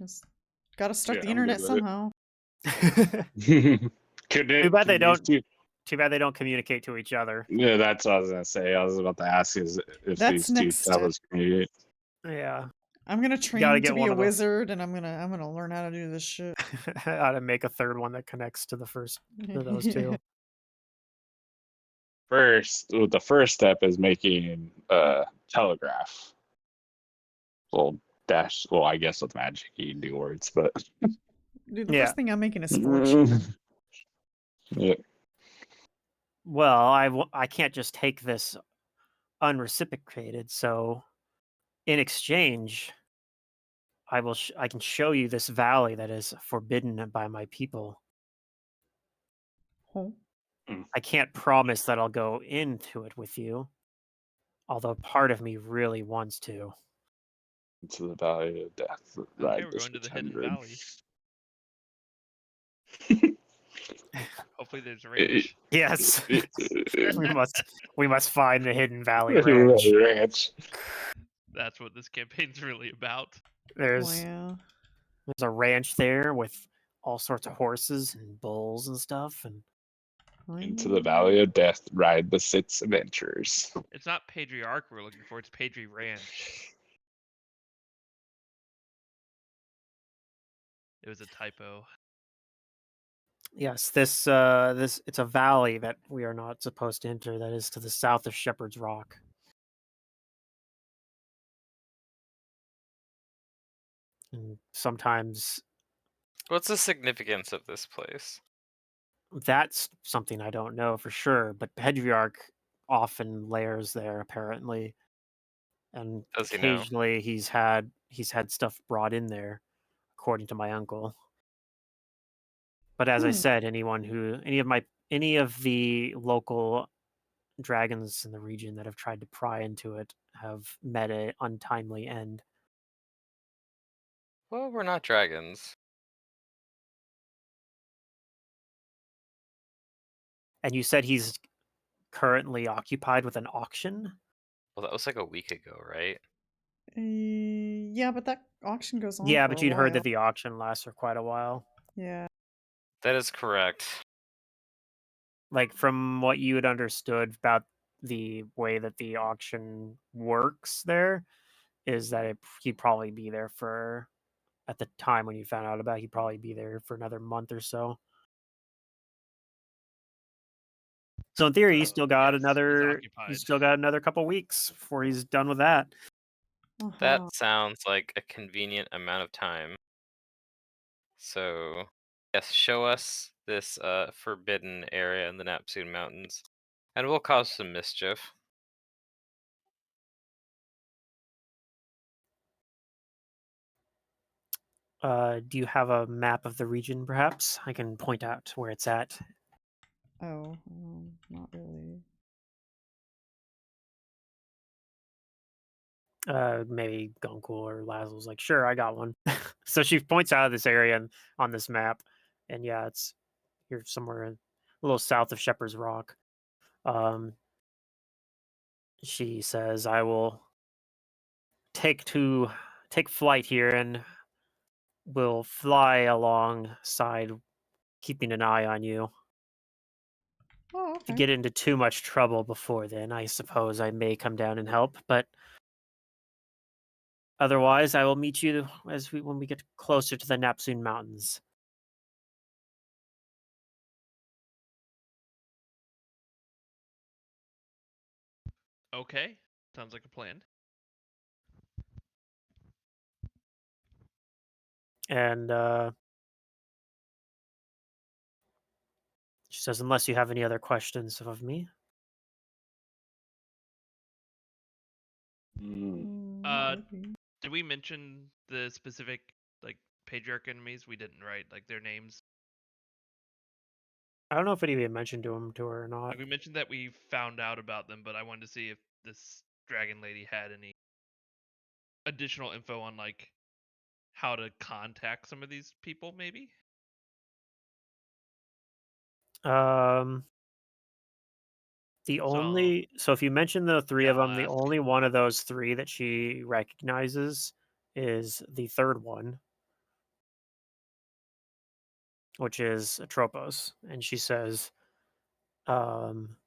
gotta start Yeah, the I'm good internet with somehow. it. Could Too it? bad they Could these don't. two? Too bad they don't communicate to each other. Yeah, that's what I was gonna say. I was about to ask is if That's these two next step. tablets communicate. Yeah, I'm gonna you gotta train to get be one a of those. wizard, and I'm gonna learn how to do this shit. How to make a third one that connects to those two. The first step is making a telegraph. Well, dash. Well, I guess with magic you can do words, but Dude, the Yeah. first thing I'm making is fortune. yeah. Well, I can't just take this unreciprocated, so In exchange, I can show you this valley that is forbidden by my people. Oh. I can't promise that I'll go into it with you, although part of me really wants to. Into the valley of death. Okay, Ride we're this going to the with Hidden 100. Valley. Hopefully there's a ranch. Yes, we must find the Hidden Valley Ranch. Ranch. That's what this campaign's really about. There's Wow. there's a ranch there with all sorts of horses and bulls and stuff, and Into the valley of death. Ride the Six adventurers. It's not Pedriarch we're looking for, it's Pedri Ranch. It was a typo. yes, this it's a valley that we are not supposed to enter. That is to the south of Shepherd's Rock. And sometimes What's the significance of this place? that's something I don't know for sure, but Pedriarch often lairs there apparently, and Does he know? occasionally he's had stuff brought in there, according to my uncle. But as I Hmm. said, any of the local dragons in the region that have tried to pry into it have met an untimely end. Well, we're not dragons. And you said he's currently occupied with an auction? Well, that was like a week ago, right? Yeah, but that auction goes on Yeah, for but a you'd heard while. that the auction lasts for quite a while. Yeah. That is correct. Like, from what you had understood about the way that the auction works there, is that he'd probably be there for, at the time when you found out about it, he'd probably be there for another month or so. So in theory, Yes, he's he's occupied. still got another couple weeks before he's done with that. That Uh-huh. sounds like a convenient amount of time. So, yes, show us this forbidden area in the Napsoon Mountains, and we'll cause some mischief. Do you have a map of the region, perhaps? I can point out where it's at. Oh, not really. Maybe Gunkel or Lazel's like, sure, I got one. So she points out this area on this map, and yeah, you're somewhere a little south of Shepherd's Rock. Um, she says, "I will take flight here, and will fly alongside, keeping an eye on you. Oh, If you okay. get into too much trouble before then, I suppose I may come down and help, but otherwise, I will meet you when we get closer to the Napsoon Mountains." Okay, sounds like a plan. And she says, "Unless you have any other questions of me." Not Uh, really. did we mention the specific like Patriarch enemies? We didn't, right? Like their names. I don't know if anybody had mentioned to her or not. Like we mentioned that we found out about them, but I wanted to see if this dragon lady had any additional info on like how to contact some of these people, maybe. Um, So so if you mention the three yeah, of them, I'll the ask. only one of those three that she recognizes is the third one, which is Atropos. And um,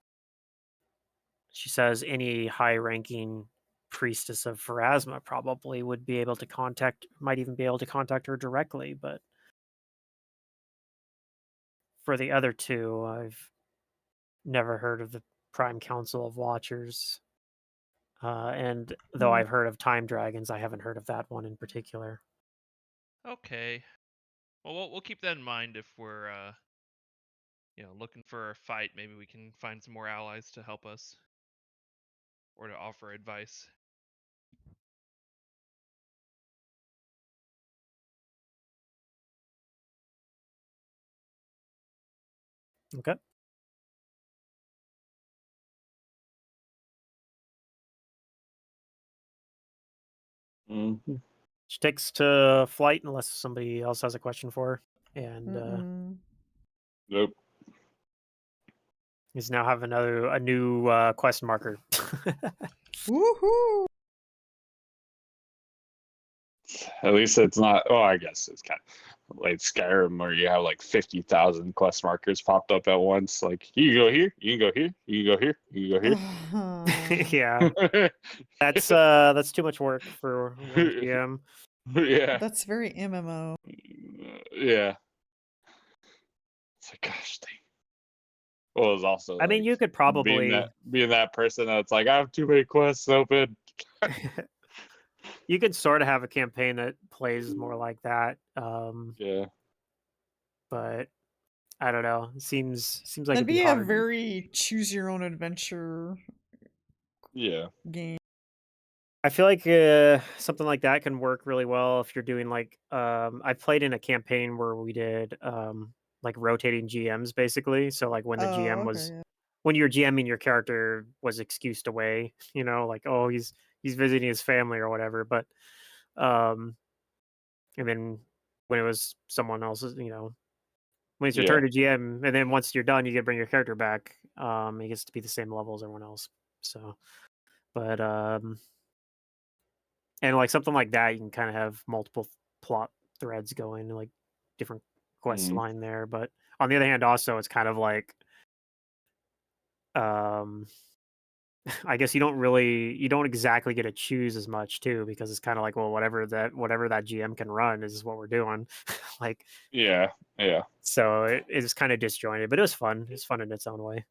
she says any high-ranking priestess of Pharasma probably might even be able to contact her directly. But for the other two, I've never heard of the Prime Council of Watchers. And though Hmm. I've heard of time dragons, I haven't heard of that one in particular. Okay. Well, we'll keep that in mind if we're looking for a fight. Maybe we can find some more allies to help us or to offer advice. Okay. Mm-hmm. She takes to flight unless somebody else has a question for her. And Nope. he's now have a new quest marker. Woohoo! At least it's not. Oh, I guess it's kind of like Skyrim, where you have like 50,000 quest markers popped up at once. Like you can go here, you can go here, you can go here, you can go Yeah. here. That's too much work for one GM. Yeah. That's very MMO. Yeah. It's like, gosh dang. Well, it's also I mean, like you could being probably that person that's like, I have too many quests open. you could sort of have a campaign that plays more like that. Yeah. But I don't know. It seems like That'd it'd be be a hard. very choose your own adventure Yeah. game. I feel like something like that can work really well if you're doing like I played in a campaign where we did like rotating GMs basically. So like when the Oh, GM okay. was Yeah. when you're GMing your character was excused away, like oh he's visiting his family or whatever. But um and then when it was someone else's, when it's your Yeah. turn to GM, and then once you're done, you get to bring your character back. He gets to be the same level as everyone else. So, but and like something like that, you can kind of have multiple plot threads going, like different quest Mm. line there. But on the other hand, also it's kind of like, um, I guess you don't exactly get to choose as much too, because it's kind of like, well, whatever that GM can run is what we're doing. Like, Yeah. Yeah. so it's kind of disjointed, but it was fun. It's fun in its own way.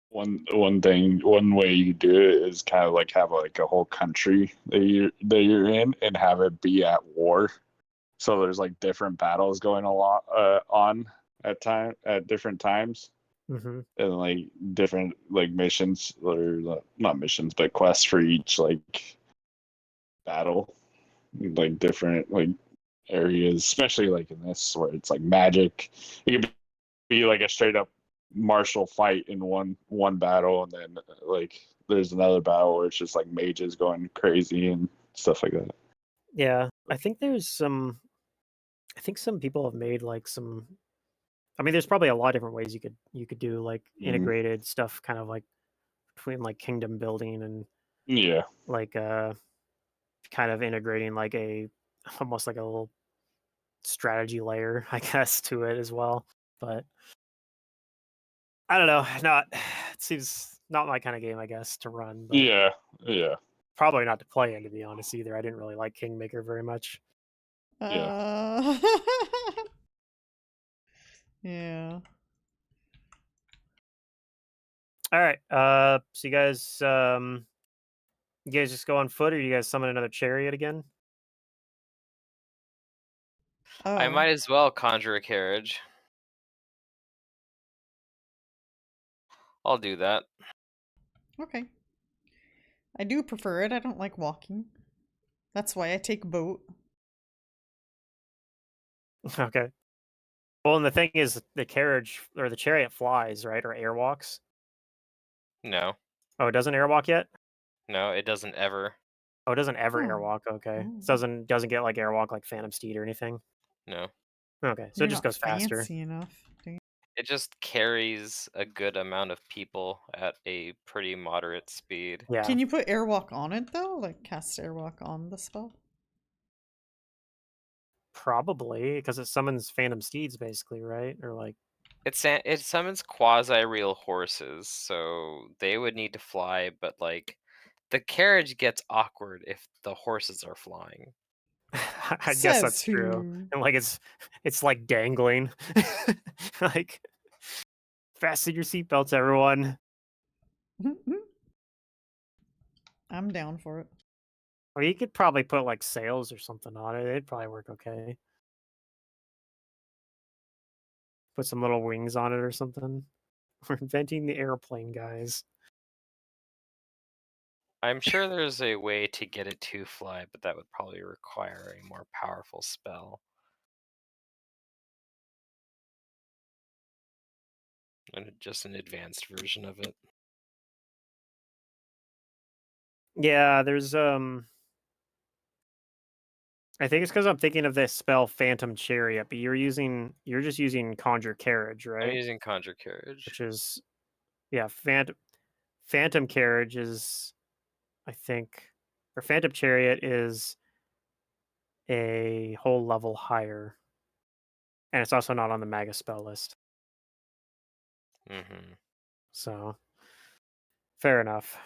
One way you do it is kind of like have like a whole country that you're in and have it be at war. So there's like different battles going on at different times, Hmm. and like different like missions, or not missions but quests for each like battle, like different like areas, especially like in this where it's like magic. It could be like a straight up martial fight in one battle, and then like there's another battle where it's just like mages going crazy and stuff like that. Yeah, I think there's some. I think some people have made like some. I mean, there's probably a lot of different ways you could do like Mm. integrated stuff, kind of like between like kingdom building and Yeah. like kind of integrating like a almost like a little strategy layer, I guess, to it as well. But I don't know. Not it seems not my kind of game, I guess, to run, but Yeah. Yeah. probably not to play in, to be honest, either. I didn't really like Kingmaker very much. Yeah. Uh, yeah. All right. So you guys just go on foot, or you guys summon another chariot again? I Oh, might as well conjure a carriage. I'll do that. okay. I do prefer it. I don't like walking. That's why I take boat. Okay. Well, and the thing is, the carriage or the chariot flies, right, or airwalks. No, Oh, it doesn't airwalk yet. no, it doesn't ever. Oh, it doesn't ever Oh. airwalk. Okay, Oh. it doesn't get like airwalk like Phantom Steed or anything. No. Okay, so it You're just not goes faster. fancy enough. Dang. It just carries a good amount of people at a pretty moderate speed. Yeah, Can you put airwalk on it though? Like cast airwalk on the spell? probably because it summons Phantom Steeds, basically, right? Or like, It summons quasi-real horses, so they would need to fly, but like the carriage gets awkward if the horses are flying. I guess Says that's true. who? And like it's like dangling, like fasten your seatbelts, everyone. I'm down for it. Or you could probably put like sails or something on it. It'd probably work okay. Put some little wings on it or something. We're inventing the airplane, guys. I'm sure there's a way to get it to fly, but that would probably require a more powerful spell. And just an advanced version of it. Yeah, there's I think it's because I'm thinking of this spell Phantom Chariot, but you're just using Conjure Carriage, I'm right? using Conjure Carriage. Which is yeah, Phantom Carriage is I think or Phantom Chariot is a whole level higher. And it's also not on the Maga spell list. Mm-hmm. So fair enough.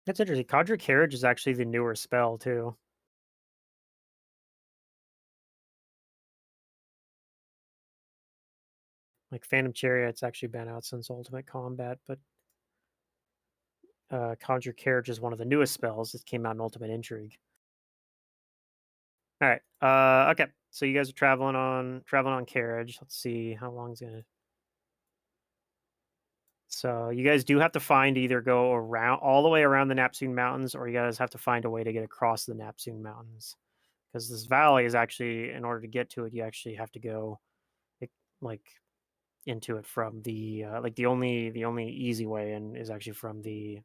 That's interesting. Conjure Carriage is actually the newer spell too. Like Phantom Chariot's actually been out since Ultimate Combat, but Conjure Carriage is one of the newest spells that came out in Ultimate Intrigue. All right. Okay. So you guys are traveling on carriage. Let's see how long it's gonna. So you guys do have to either go around all the way around the Napsoon Mountains, or you guys have to find a way to get across the Napsoon Mountains. Because this valley is actually, in order to get to it, you actually have to go like into it from the only easy way in is actually from the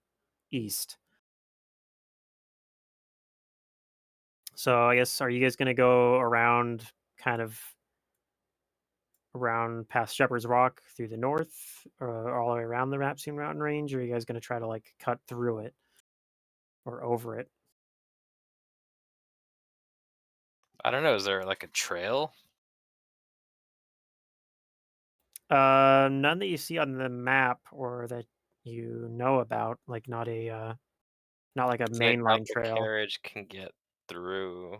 east. So I guess are you guys gonna go around kind of around past Shepherd's Rock through the north, or all the way around the Rapsine Mountain Range, or are you guys gonna try to like cut through it or over it? I don't know. Is there like a trail? None that you see on the map or that you know about, like not like a 'Cause I doubt mainline the trail. carriage can get through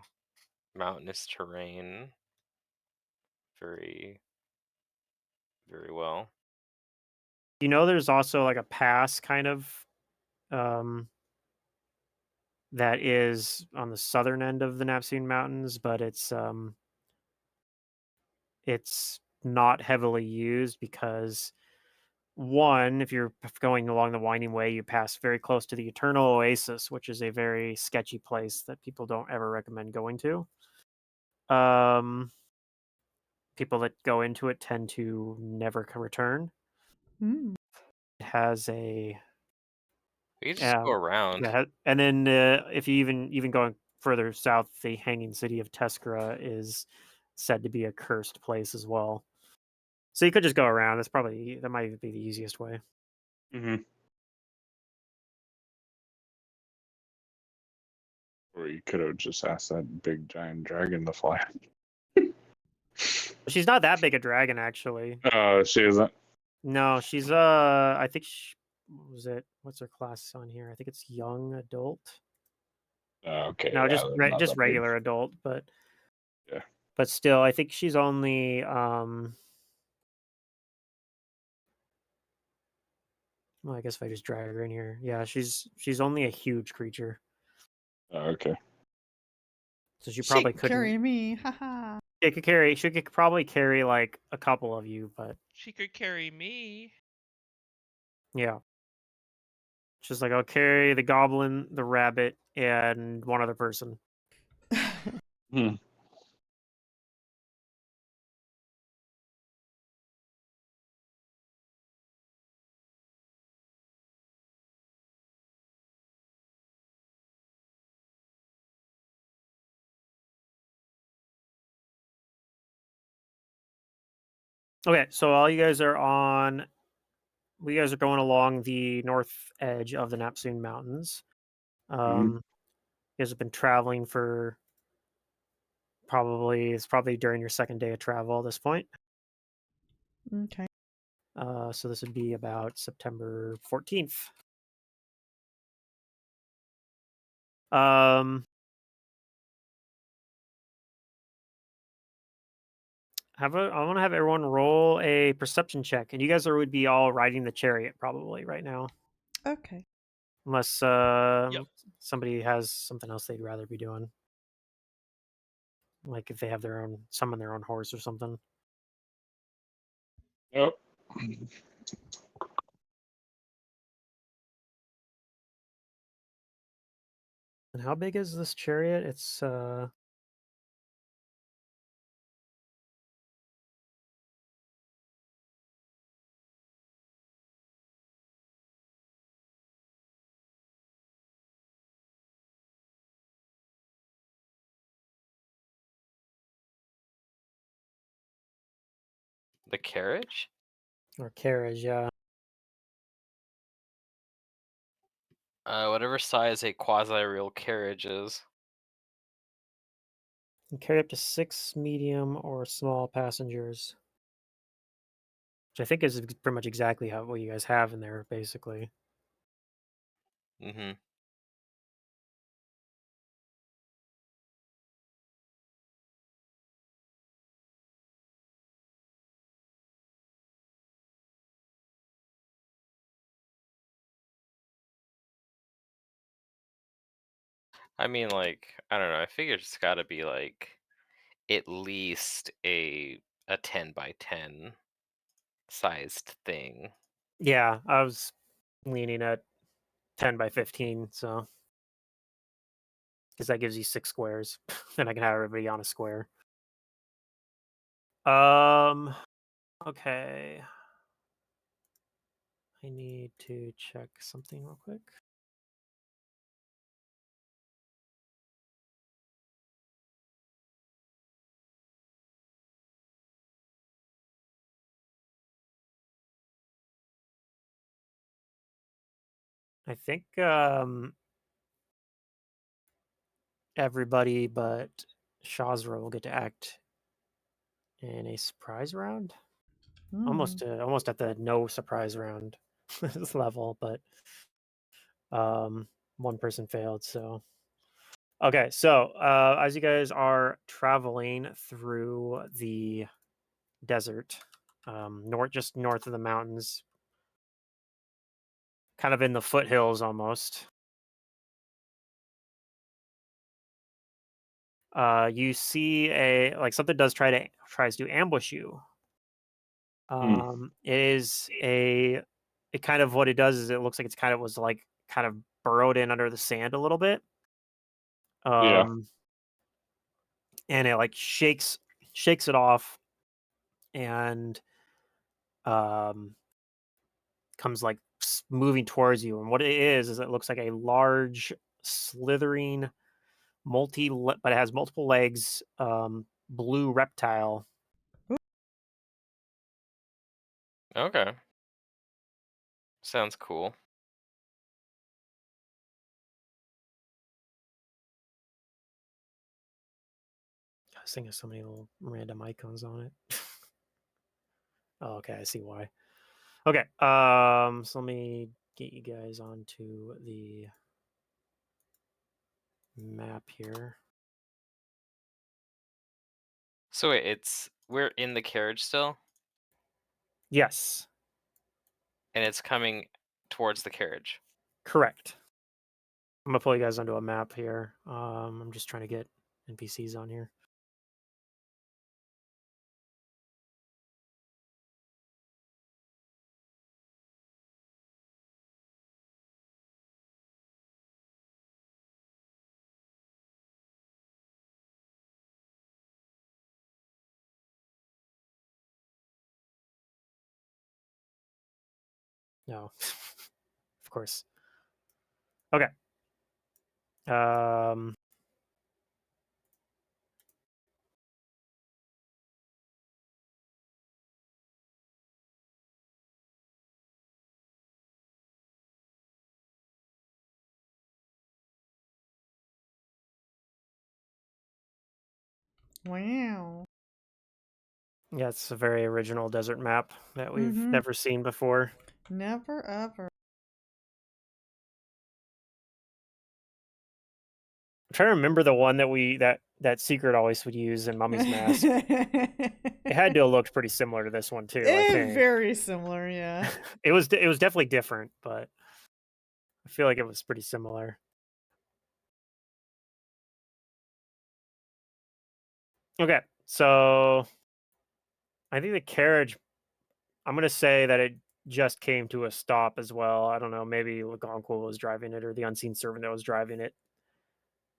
mountainous terrain very, very well. You know, there's also like a pass kind of um that is on the southern end of the Napsoon Mountains, but it's not heavily used because one, if you're going along the winding way, you pass very close to the Eternal Oasis, which is a very sketchy place that people don't ever recommend going to. Um, People that go into it tend to never return. Mm. It has a We can just go around. yeah, and then if you even going further south, the Hanging City of Teskara is said to be a cursed place as well. So you could just go around. That might be the easiest way. Mm-hmm. Or you could have just asked that big giant dragon to fly. She's not that big a dragon, actually. She isn't. No, she's I think what was it? What's her class on here? I think it's young adult. Okay, No, yeah, they're not just that big. regular adult, but Yeah. but still, I think she's only well, I guess if I just drag her in here, yeah, she's only a huge creature, Okay. so she She probably can carry couldn't. me. Haha. She could probably carry like a couple of you, but She could carry me. yeah, she's like I'll carry the goblin, the rabbit, and one other person. Hmm. Okay, so all you guys are on. We guys are going along the north edge of the Napsoon Mountains. Mhm. You guys have been traveling for it's probably during your second day of travel at this point. Okay. So this would be about September 14th. I want to have everyone roll a perception check, and you guys would be all riding the chariot probably right now, Okay. unless Yep. somebody has something else they'd rather be doing, like if they have summon their own horse or something. Yep. And how big is this chariot? It's The carriage? or carriage. Yeah. Whatever size a quasi-real carriage is. Can carry up to 6 medium or small passengers, which I think is pretty much exactly what you guys have in there, basically. Mm-hmm. I mean, like, I don't know. I figure it's got to be like at least a 10 by 10 sized thing. Yeah, I was leaning at 10 by 15, so because that gives you 6 squares, then I can have everybody on a square. Okay. I need to check something real quick. I think everybody but Shazra will get to act in a surprise round. Hmm. Almost at the no surprise round level, but one person failed. So okay, so as you guys are traveling through the desert, just north of the mountains, kind of in the foothills almost. You see something tries to ambush you. It is it kind of what it does is it looks like was like kind of burrowed in under the sand a little bit. Yeah. And it like shakes it off and comes like moving towards you. And what it is it looks like a large slithering but it has multiple legs, blue reptile. Okay. Sounds cool. This thing has so many little random icons on it. Oh, okay, I see why. Okay, so let me get you guys onto the map here. So wait, we're in the carriage still, Yes, and it's coming towards the carriage. correct. I'm gonna pull you guys onto a map here. I'm just trying to get NPCs on here. No, of course. Okay. Um, Wow. yeah, it's a very original desert map that we've Mhm. never seen before. Never ever. I'm trying to remember the one that Secret always would use in Mummy's Mask. It had to have looked pretty similar to this one too, I think. Very similar, yeah. It was definitely different, but I feel like it was pretty similar. Okay, so I think the carriage. I'm gonna say that it just came to a stop as well. I don't know. Maybe Algonquil was driving it, or the unseen servant that was driving it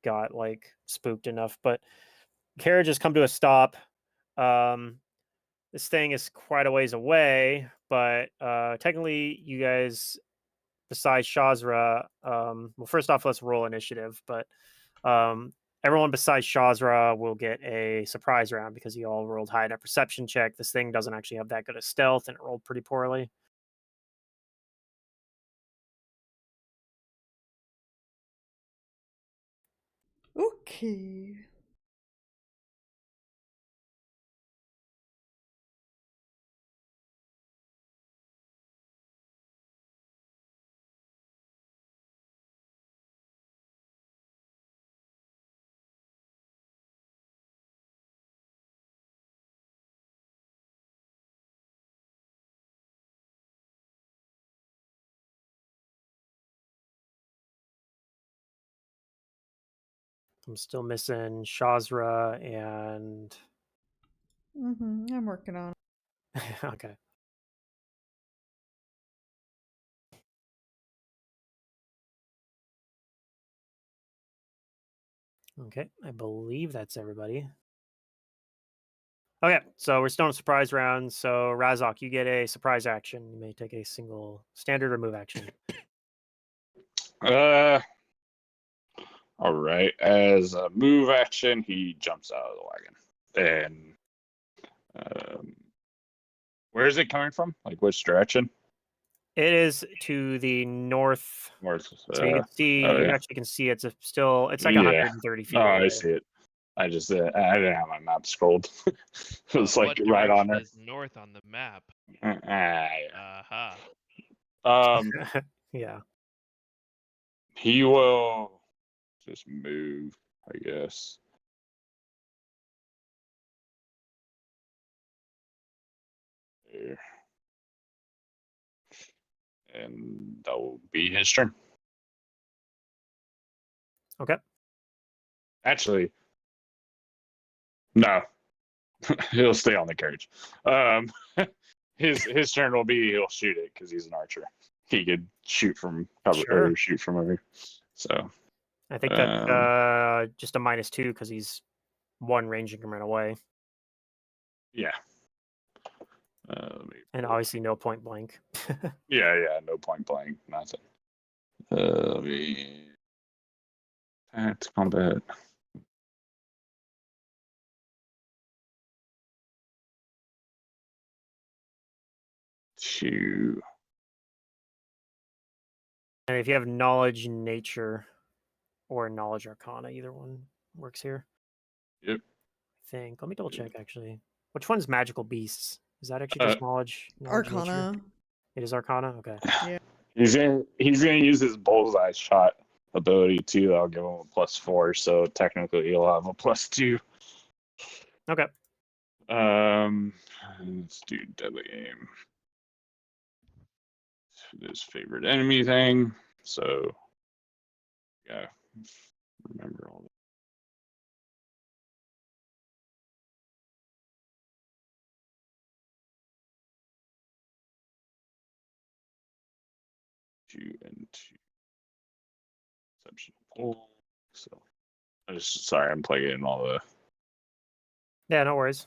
got like spooked enough. But carriage has come to a stop. Um, this thing is quite a ways away, but technically, you guys, besides Shazra, well, first off, let's roll initiative. But everyone besides Shazra will get a surprise round because you all rolled high in a perception check. This thing doesn't actually have that good of stealth, and it rolled pretty poorly. Okay. I'm still missing Shazra and I'm working on it. okay. Okay, I believe that's everybody. Okay, so we're still in surprise round. So Razok, you get a surprise action. You may take a single standard or move action. All right. As a move action, he jumps out of the wagon. And where is it coming from? Like which direction? It is to the north, North. so you can see. Oh You yeah. actually can see it's it's like Yeah. 130 feet Oh, away. I see it. I just I didn't have my map scrolled. It was like What right on direction there. is north on the map? Yeah. Aha. Yeah. He will just move, I guess. There. And that will be his turn. Okay. Actually, no. He'll stay on the carriage. His turn will be he'll shoot it because he's an archer. He could shoot from cover Sure. or shoot from over. So I think that's just a -2 because he's one range increment away, yeah. and obviously no point blank. Yeah, no point blank, nothing. Let me add combat. Two. And if you have knowledge nature or knowledge arcana, either one works here. Yep. I think. Let me double check actually. Which one's magical beasts? Is that actually just knowledge nature? Arcana. It is arcana? Okay. Yeah. He's gonna use his bullseye shot ability too. That'll give him a +4, so technically he'll have a +2. Okay. Let's do deadly aim. This favorite enemy thing. So yeah, remember all that. Two and two. Exceptional pull. So I just sorry, I'm plugging in all the. Yeah, no worries.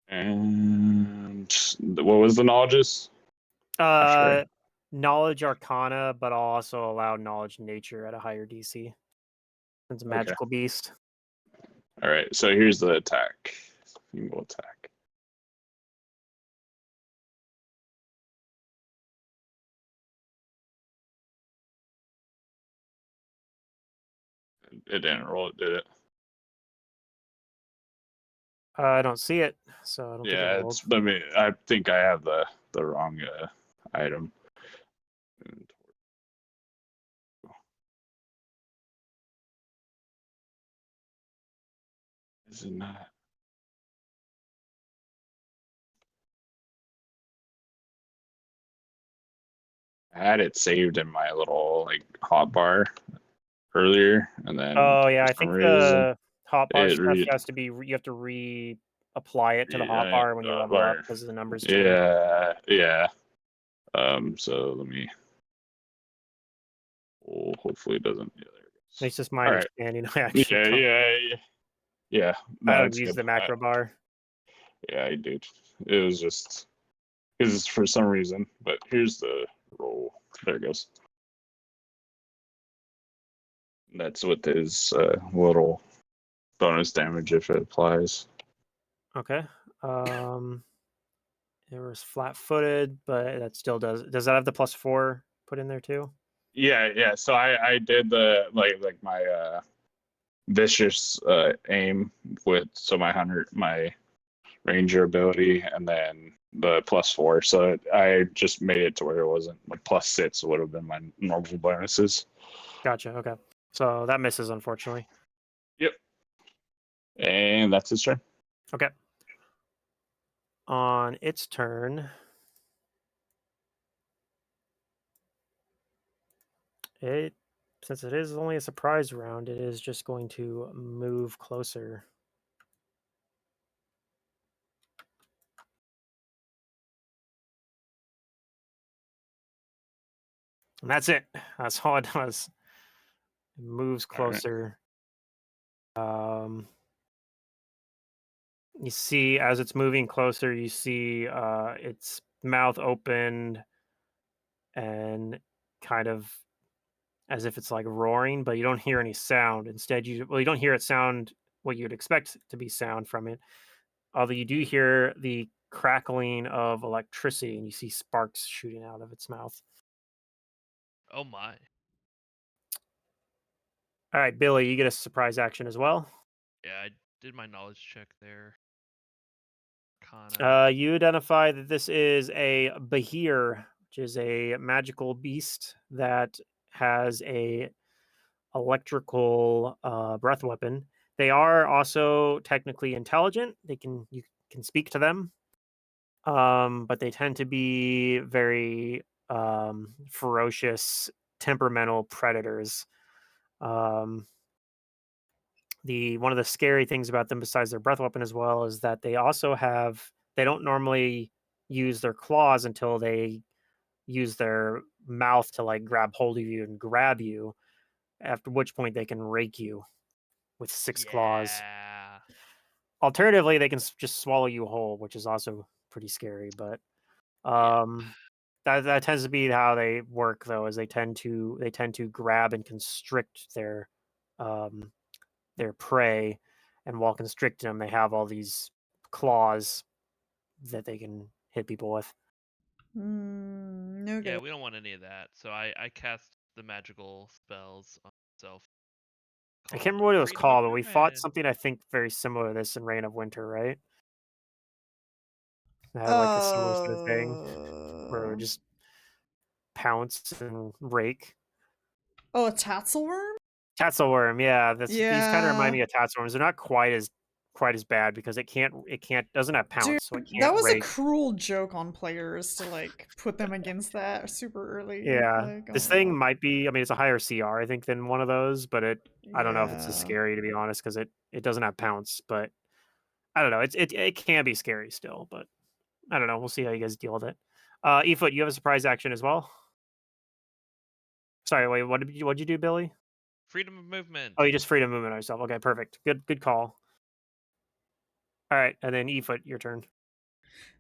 And what was the knowledges? Knowledge arcana, but I'll also allow knowledge nature at a higher DC. It's a magical beast. All right, so here's the attack. Single attack. It didn't roll it, did it? I don't see it, so I don't think Yeah, it rolled. I think I have the wrong item. Is it not? I had it saved in my little like hotbar earlier, and then Oh yeah, for I some think reason the hotbar it stuff has to be you have to reapply it to the hotbar when you level up because the numbers change. yeah. So let me. Oh, hopefully it doesn't. Yeah, there it goes. It's just my All right. understanding. I actually Yeah. No, I don't it's use good. the macro bar. Yeah, I did. It was just because for some reason. But here's the roll. There it goes. That's with his little bonus damage if it applies. Okay. It was flat-footed, but that still does. Does that have the +4 put in there too? Yeah. So I did the like my vicious aim with my ranger ability, and then the +4. So I just made it to where it wasn't like +6 would have been my normal bonuses. Gotcha. Okay. So that misses, unfortunately. Yep. And that's his turn. Okay. On its turn, since it is only a surprise round, it is just going to move closer. And that's it. That's all it does. It moves All right. closer. You see, as it's moving closer, you see its mouth opened and kind of as if it's like roaring, but you don't hear any sound. Instead, you don't hear it sound what you'd expect to be sound from it. Although you do hear the crackling of electricity and you see sparks shooting out of its mouth. Oh my. All right, Billy, you get a surprise action as well. Yeah, I did my knowledge check there. Kana. You identify that this is a Bahir, which is a magical beast that has a electrical breath weapon. They are also technically intelligent. You can speak to them, but they tend to be very ferocious, temperamental predators. Um, the one of the scary things about them, besides their breath weapon as well, is that they don't normally use their claws until they use their mouth to like grab hold of you and grab you. After which point they can rake you with 6 claws. Yeah. Alternatively, they can just swallow you whole, which is also pretty scary. But Yeah. that tends to be how they work, though, is they tend to grab and constrict um, their prey, and while constricting them, they have all these claws that they can hit people with. No Yeah, good. we don't want any of that. So I cast the magical spells on myself. I can't Called remember what it was Freedom of called, but we fought Movement. something I think very similar to this in Reign of Winter, right? It had like a similar sort of thing where it would just pounce and rake. Oh, a Tatzelworm? Tatzelworm, yeah. These kind of remind Yeah. me of Tatzelworms. They're not quite as bad because it doesn't have Dude, pounce, so it that can't was a rake. cruel joke on players to like put them against that super early. Yeah, Like, this oh thing no. might be. I mean, it's a higher CR, I think, than one of those, but I don't know if it's as Yeah. scary, to be honest, because it doesn't have pounce. But I don't know. It can be scary still, but I don't know. We'll see how you guys deal with it. Efoot, you have a surprise action as well. Sorry, wait. What did you do, Billy? Freedom of movement. Oh, you just freedom movement on yourself. Okay, perfect. Good call. All right, and then Efoot, your turn.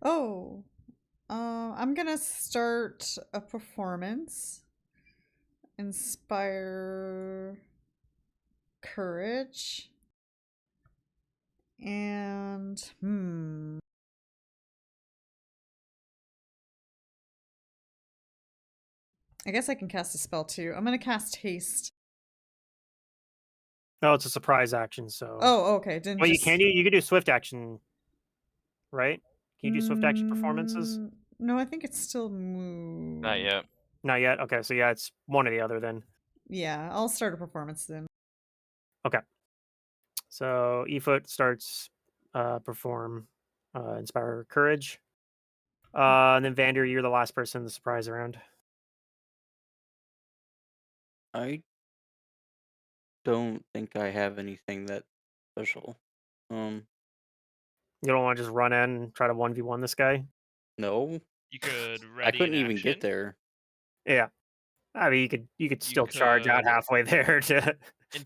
Oh. I'm gonna start a performance. Inspire courage. And I guess I can cast a spell too. I'm gonna cast haste. No, it's a surprise action. So, Oh, okay. Didn't well, just. you can do swift action, right? Can you do swift action performances? No, I think it's still move. Not yet. Not yet. Okay, so yeah, it's one or the other then. Yeah, I'll start a performance then. Okay. So Efoot starts perform inspire courage. And then Vander, you're the last person in the surprise round. I don't think I have anything that special. You don't want to just run in and try to 1v1 this guy? No, You could I ready couldn't an even get action. there. Yeah. I mean, you could You still charge out could halfway there to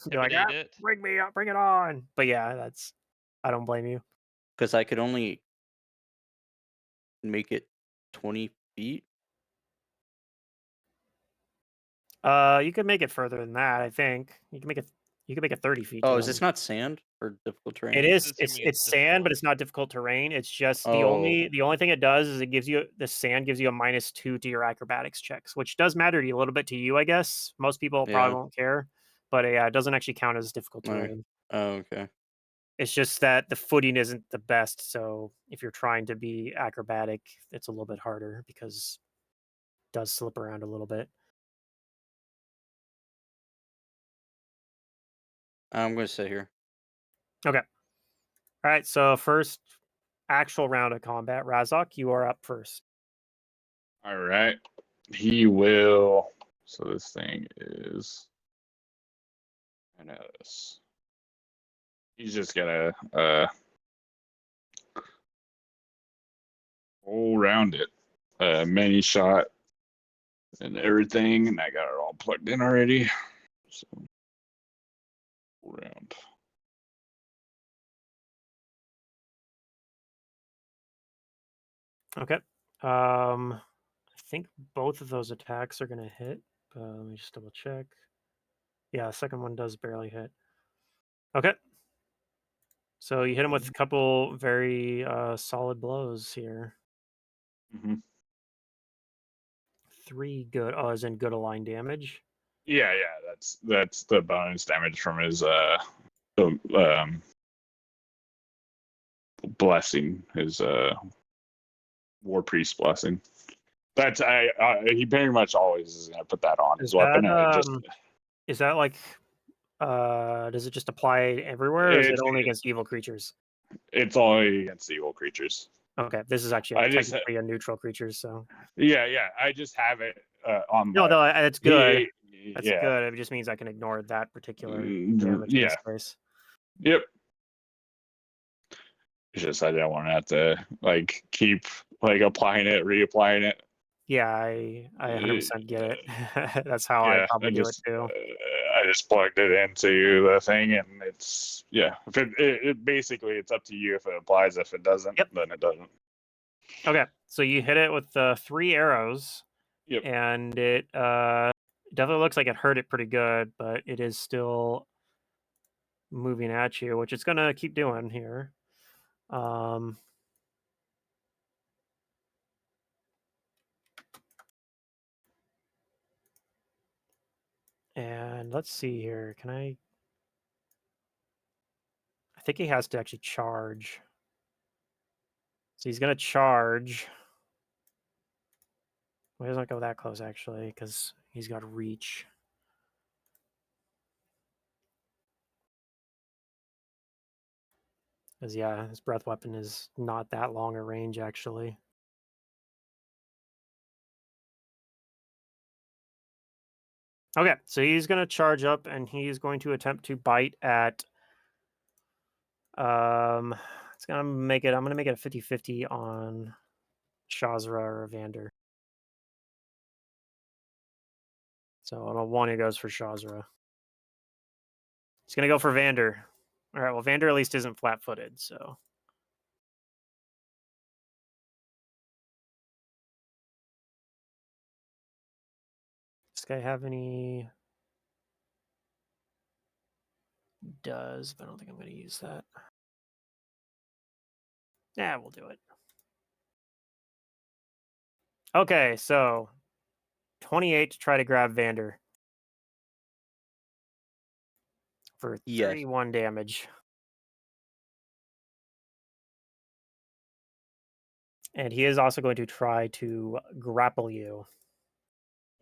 be like, intimidate it. bring me up, bring it on. But yeah, I don't blame you. Because I could only make it 20 feet. You could make it further than that. I think you can make it. You can make it 30 feet. Oh, to is them. this not sand or difficult terrain? It is. Assuming It's sand, but difficult. it's not difficult terrain. It's just Oh. the only thing it does is it gives you the sand gives you a -2 to your acrobatics checks, which does matter to you a little bit to you, I guess. Most people probably Yeah. won't care, but yeah, it doesn't actually count as difficult Alright. terrain. Oh, okay. It's just that the footing isn't the best, so if you're trying to be acrobatic, it's a little bit harder because it does slip around a little bit. I'm gonna sit here. Okay. All right. So first actual round of combat, Razok, you are up first. All right. He will. So this thing is. And this. He's just gonna all round it. Many shot and everything, and I got it all plugged in already. So round. Okay. I think both of those attacks are gonna hit. Let me just double check. Yeah, the second one does barely hit. Okay. So you hit him with a couple very solid blows here. Mm-hmm. 3 good. Oh, as in good aligned damage. Yeah, that's the bonus damage from his blessing, his war priest blessing. That's he very much always is gonna put that on his weapon, and it just Is that like does it just apply everywhere, or is it it's only against evil creatures? it's only against evil creatures. Okay, this is actually I just technically a neutral creature, so yeah, I just have it on no, my no, that's good. That's yeah good. It just means I can ignore that particular damage in yeah this case. yep. It's just I didn't want to have to like keep like applying it, reapplying it. Yeah, I 100% get it. That's how I Yeah, probably do it too. I just plugged it into the thing, and it's yeah. If it basically it's up to you if it applies. If it doesn't, Yep. then it doesn't. Okay, so you hit it with 3 arrows. Yep. And it definitely looks like it hurt it pretty good, but it is still moving at you, which it's gonna keep doing here. And let's see here. I think he has to actually charge. So he's gonna charge. Well, he doesn't go that close actually, because he's got reach. Because yeah, his breath weapon is not that long a range actually. Okay, so he's gonna charge up and he's going to attempt to bite at it's gonna make it. I'm gonna make it a 50-50 on Shazra or Evander. So on a 1, it goes for Shazra. He's gonna go for Vander. All right. Well, Vander at least isn't flat-footed, so. Does this guy have any? Does, but I don't think I'm gonna use that. Yeah, we'll do it. Okay, so 28 to try to grab Vander for Yes. 31 damage. And he is also going to try to grapple you.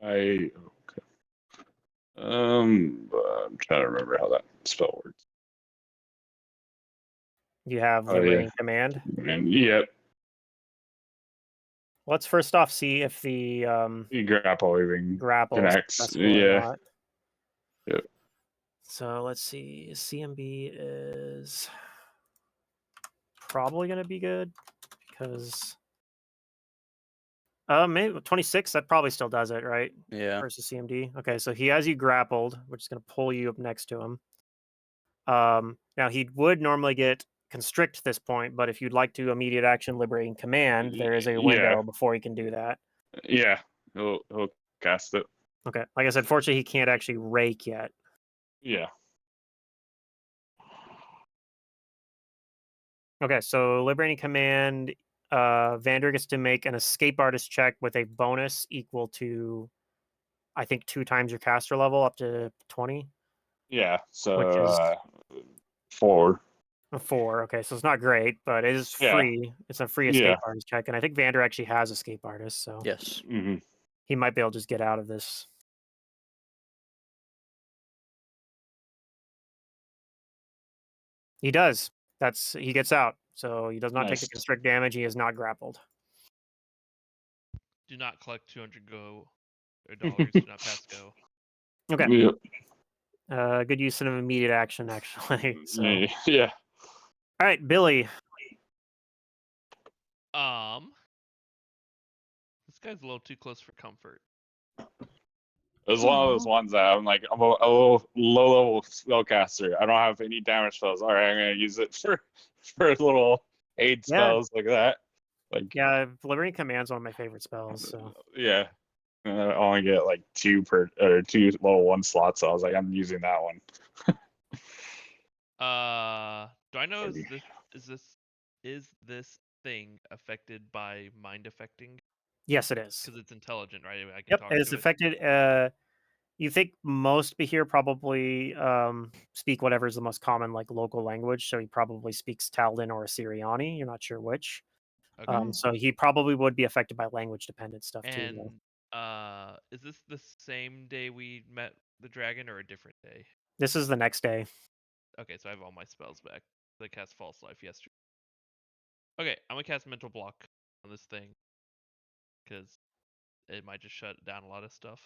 Okay. I'm trying to remember how that spell works. You have Oh, yeah. liberating command. And yep, Let's first off see if the you grapple even grapple is connects. successful or Yeah. not. Yep. So let's see. CMB is probably going to be good because maybe 26. That probably still does it, right? Yeah. Versus CMD. Okay, so he has you grappled, which is going to pull you up next to him. Now he would normally get constrict this point, but if you'd like to immediate action liberating command, there is a window before he can do that. Yeah. He'll cast it. Okay. Like I said, fortunately, he can't actually rake yet. Yeah. Okay, so liberating command. Vander gets to make an escape artist check with a bonus equal to, I think, 2 times your caster level, up to 20, Yeah. which So is 4. a 4. Okay, so it's not great, but it is Yeah. free. It's a free Yeah. escape artist check, and I think Vander actually has escape artist, so Yes. Hmm. he might be able to just get out of this. He does. He gets out, so he does not take the Nice. constrict damage. He is not grappled. Do not collect 200 go or dollars. Do not pass go. Okay. Yep. Good use of immediate action, actually. So, all Yeah. right, Billy. This guy's a little too close for comfort. It was one of those Aw. ones that I'm like, I'm a little low level spellcaster. I don't have any damage spells. All right, I'm gonna use it for little aid Yeah, spells like that. Like, yeah. Liberating command's one of my favorite spells. So, yeah, I only get like 2 level 1 slots. So I was like, I'm using that one. Do I know Maybe. is this thing affected by mind affecting? yes, it is. Because it's intelligent, right? I can Yep, talk it is to it. affected. You think most Behir probably speak whatever is the most common, like local language. So he probably speaks Taldan or Assyriani. You're not sure which. Okay. So he probably would be affected by language dependent stuff too. Though. And is this the same day we met the dragon or a different day? This is the next day. Okay, so I have all my spells back. I cast False Life yesterday. Okay, I'm gonna cast Mental Block on this thing because it might just shut down a lot of stuff,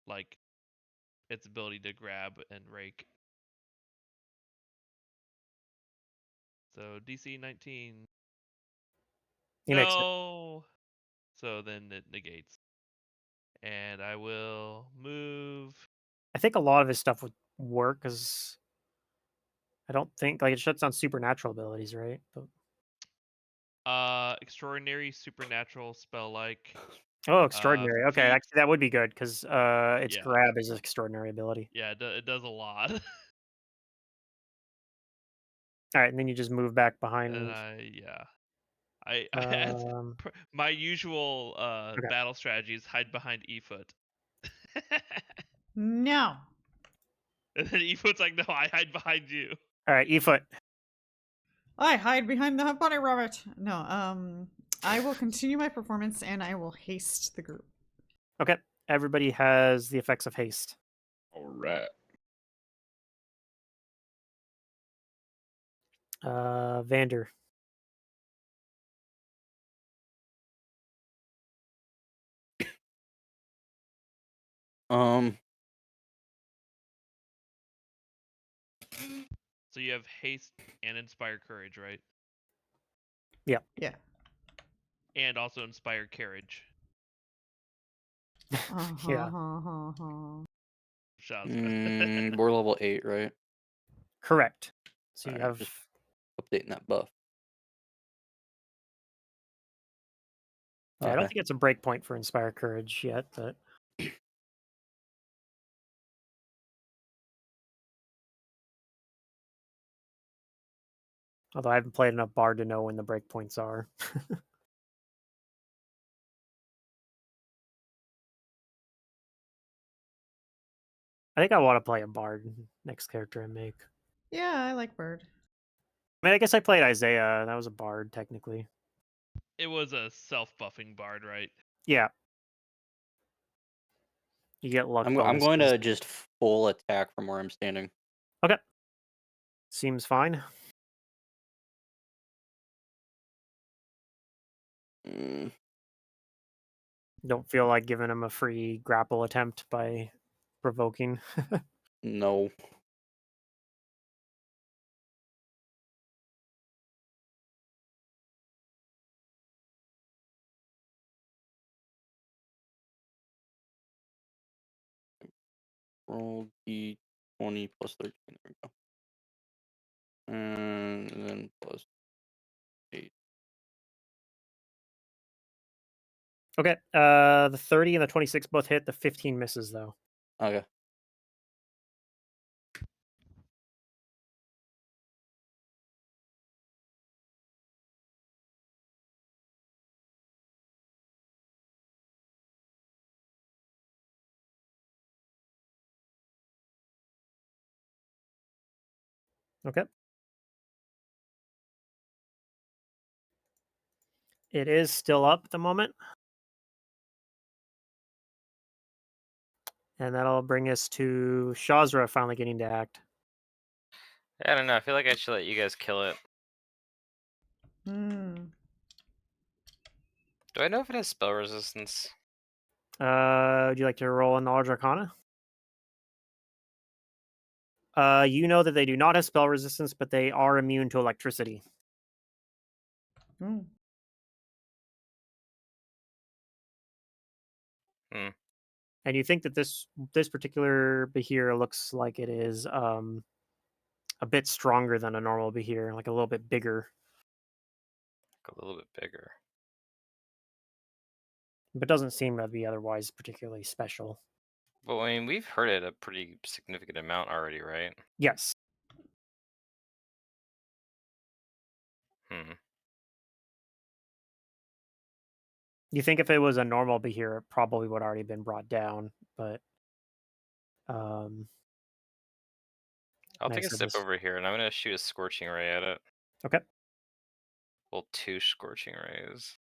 like its ability to grab and rake. So DC 19. He makes it. No. So then it negates, and I will move. I think a lot of his stuff would work because I don't think like it shuts down supernatural abilities, right? But, Extraordinary, supernatural, spell like. oh, extraordinary. Okay, Feat. actually, that would be good because its Yeah. grab is an extraordinary ability. Yeah, it does a lot. All right, and then you just move back And behind. I as Um, my usual okay. battle strategy is hide behind E-foot. No. And then E-foot's like, no, I hide behind you. All right, E-foot. I hide behind the bunny rabbit. No, I will continue my performance and I will haste the group. Okay, everybody has the effects of haste. All right. Vander. Um. So you have haste and inspire courage, right? Yeah. And also inspire carriage. Yeah, Shouts. We're level 8, right? correct. So you Alright, have. just updating that buff. Yeah, I don't Okay. think it's a breakpoint for inspire courage yet, but although I haven't played enough Bard to know when the breakpoints are. I think I want to play a Bard next character I make. Yeah, I like Bird. I mean, I guess I played Isaiah. That was a Bard, technically. It was a self-buffing bard, right? Yeah. You get luck I'm bonuses. going to just full attack from where I'm standing. Okay. Seems fine. Mm, Don't feel like giving him a free grapple attempt by provoking. no. Roll D20 plus 13. There we go. And then plus 8. Okay. The 30 and the 26 both hit. The 15 misses though. Okay. Okay. It is still up at the moment. And that'll bring us to Shazra finally getting to act. I don't know. I feel like I should let you guys kill it. Hmm. Do I know if it has spell resistance? Would you like to roll a Knowledge Arcana? You know that they do not have spell resistance, but they are immune to electricity. Oh. Hmm. And you think that this particular Behir looks like it is a bit stronger than a normal Behir, like a little bit bigger, A little bit bigger. but doesn't seem to be otherwise particularly special. But I mean, we've heard it a pretty significant amount already, right? Yes. Hmm. You think if it was a normal Behir, it probably would already been brought down, but um, I'll like I take a said, step this. over here, and I'm gonna shoot a scorching ray at it. Okay. Well, 2 scorching rays.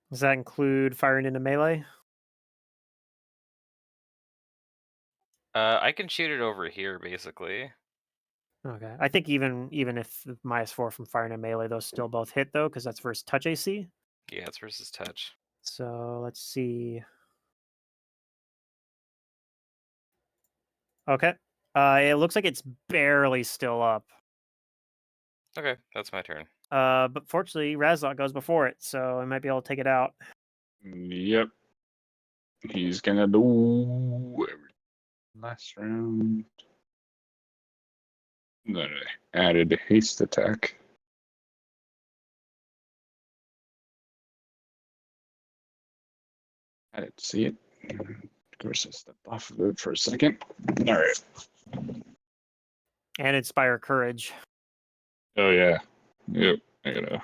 Does that include firing into melee? I can shoot it over here, basically. Okay. I think even if -4 from firing into melee, those still both hit though, because that's versus touch AC. Yeah, it's versus touch. So let's see. Okay. It looks like it's barely still up. Okay, that's my turn. But fortunately, Razlok goes before it, so I might be able to take it out. Yep. He's gonna do last round. Then I added haste attack. I didn't see it. Of course, I stepped off of it for a second. All right. And inspire courage. Oh yeah. Yep. I gotta.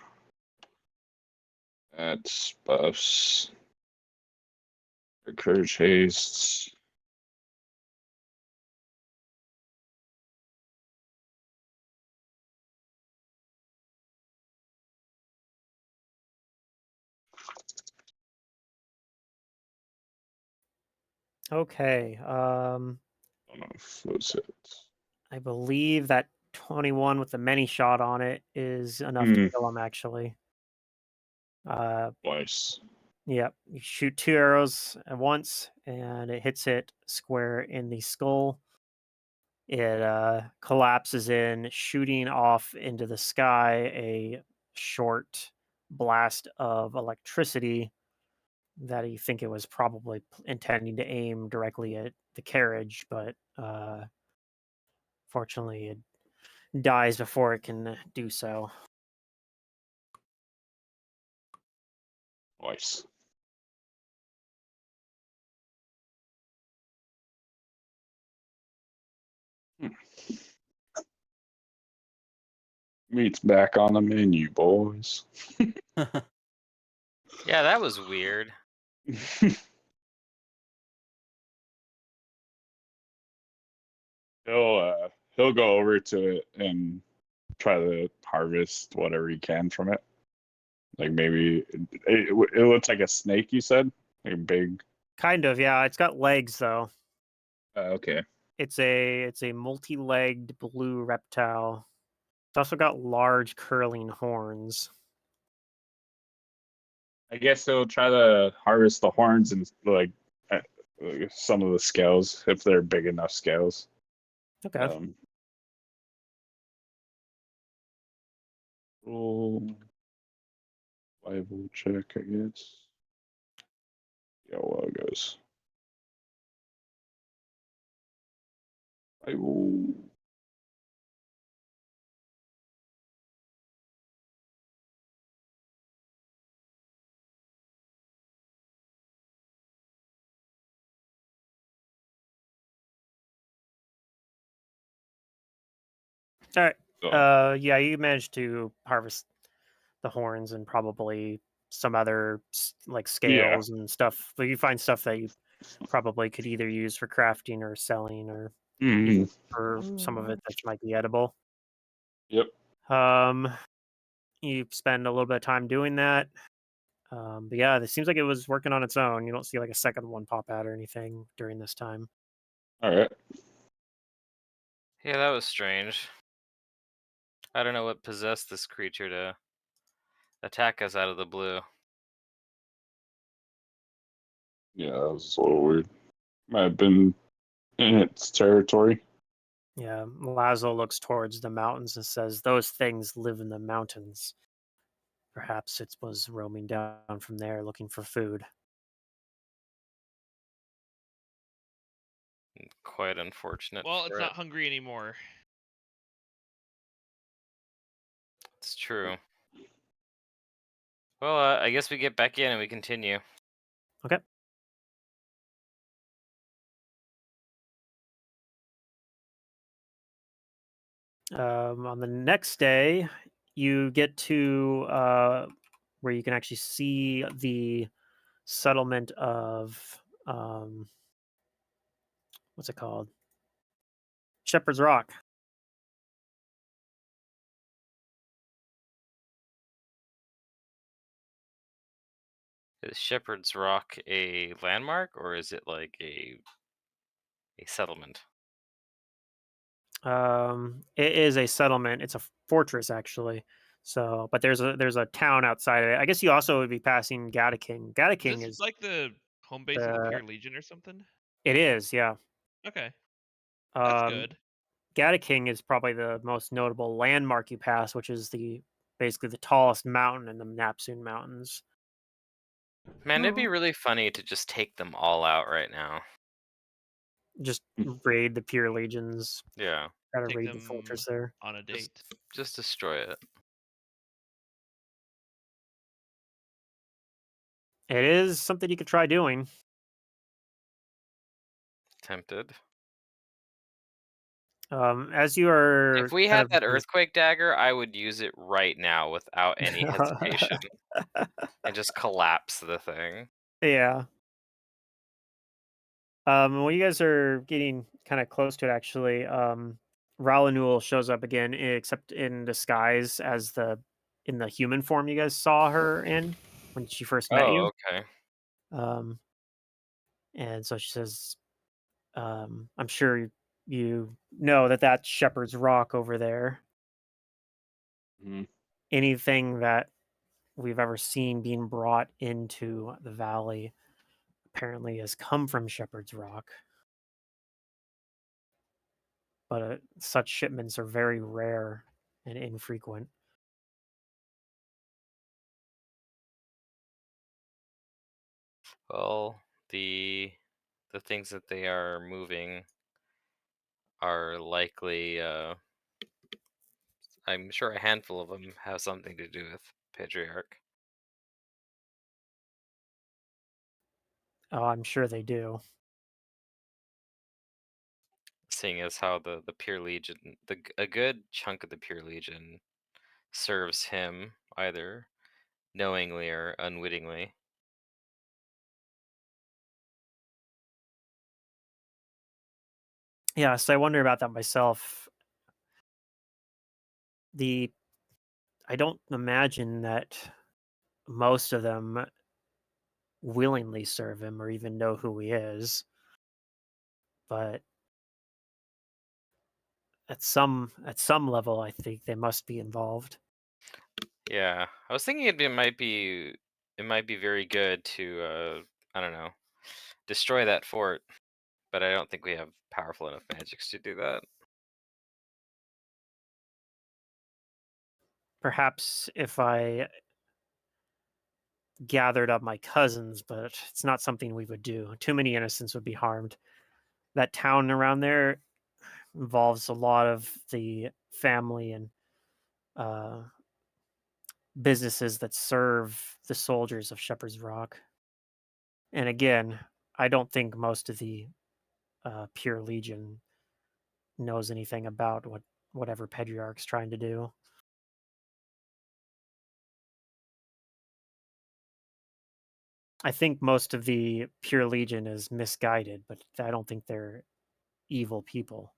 That's buffs. Courage haste. Okay. I don't know if it was it. I believe that 21 with the many shot on it is enough to kill him. Actually. Twice. Yep. You shoot 2 arrows at once, and it hits it square in the skull. It collapses in, shooting off into the sky a short blast of electricity that you think it was probably intending to aim directly at the carriage, but fortunately it dies before it can do so. Twice. Meat's back on the menu, boys. Yeah, that was weird. He'll go over to it and try to harvest whatever he can from it. Like maybe it looks like a snake. You said like a big. Kind of, yeah. It's got legs though. Okay. It's a multi-legged blue reptile. It's also got large curling horns. I guess he'll try to harvest the horns and like some of the scales if they're big enough scales. Okay. Roll survival check, I guess. Yeah, well, it goes. I will. All right. So, Yeah, you managed to harvest the horns and probably some other like yeah. scales and stuff. But you find stuff that you probably could either use for crafting or selling, or even Mhm. for some of it Ooh. that might be edible. Yep. Um, you spend a little bit of time doing that. But yeah, it seems like it was working on its own. You don't see like a second one pop out or anything during this time. All right. Yeah, that was strange. I don't know what possessed this creature to attack us out of the blue. Yeah, that was a little weird. Might have been in its territory. Yeah, Lazo looks towards the mountains and says, "Those things live in the mountains. Perhaps it was roaming down from there looking for food." Quite unfortunate Well, it's for it. not hungry anymore. It's true. Well, I guess we get back in and we continue. Okay. On the next day, you get to where you can actually see the settlement of what's it called? Shepherd's Rock. Is Shepherd's Rock a landmark or is it like a settlement? It is a settlement. It's a fortress actually. So, but there's a town outside of it. I guess you also would be passing Gataking. Is Gataking this is like the home base of the the Pure Legion or something? it is, yeah. Okay, that's Um, good. Gataking is probably the most notable landmark you pass, which is the basically the tallest mountain in the Napsoon Mountains. Man, it'd be Oh. really funny to just take them all out right now. Just raid the Pure Legions. Yeah, Gotta Take raid the them fortress there. on a just date. just destroy it. It is something you could try doing. Tempted. As you are If we kind had of that earthquake dagger, I would use it right now without any hesitation and just collapse the thing. yeah. When you guys are getting kind of close to it, actually, Ralanul shows up again, except in disguise as the in the human form you guys saw her in when she first met you. Oh, okay. Um, and so she says, "I'm sure you know that that's Shepherd's Rock over there. Mhm. Anything that we've ever seen being brought into the valley apparently has come from Shepherd's Rock, but such shipments are very rare and infrequent." Well, the things that they are moving are likely I'm sure a handful of them have something to do with Patriarch. Oh, I'm sure they do. Seeing as how the Pure Legion, a good chunk of the Pure Legion serves him either knowingly or unwittingly. Yeah, so I wonder about that myself. The I don't imagine that most of them willingly serve him or even know who he is, but at some level, I think they must be involved. Yeah, I was thinking it might be very good to I don't know, destroy that fort, but I don't think we have powerful enough magics to do that. Perhaps if I gathered up my cousins, but it's not something we would do. Too many innocents would be harmed. That town around there, involves a lot of the family and uh, businesses that serve the soldiers of Shepherd's Rock. And again, I don't think most of the Pure Legion knows anything about whatever Pedriarch's trying to do. I think most of the Pure Legion is misguided, but I don't think they're evil people.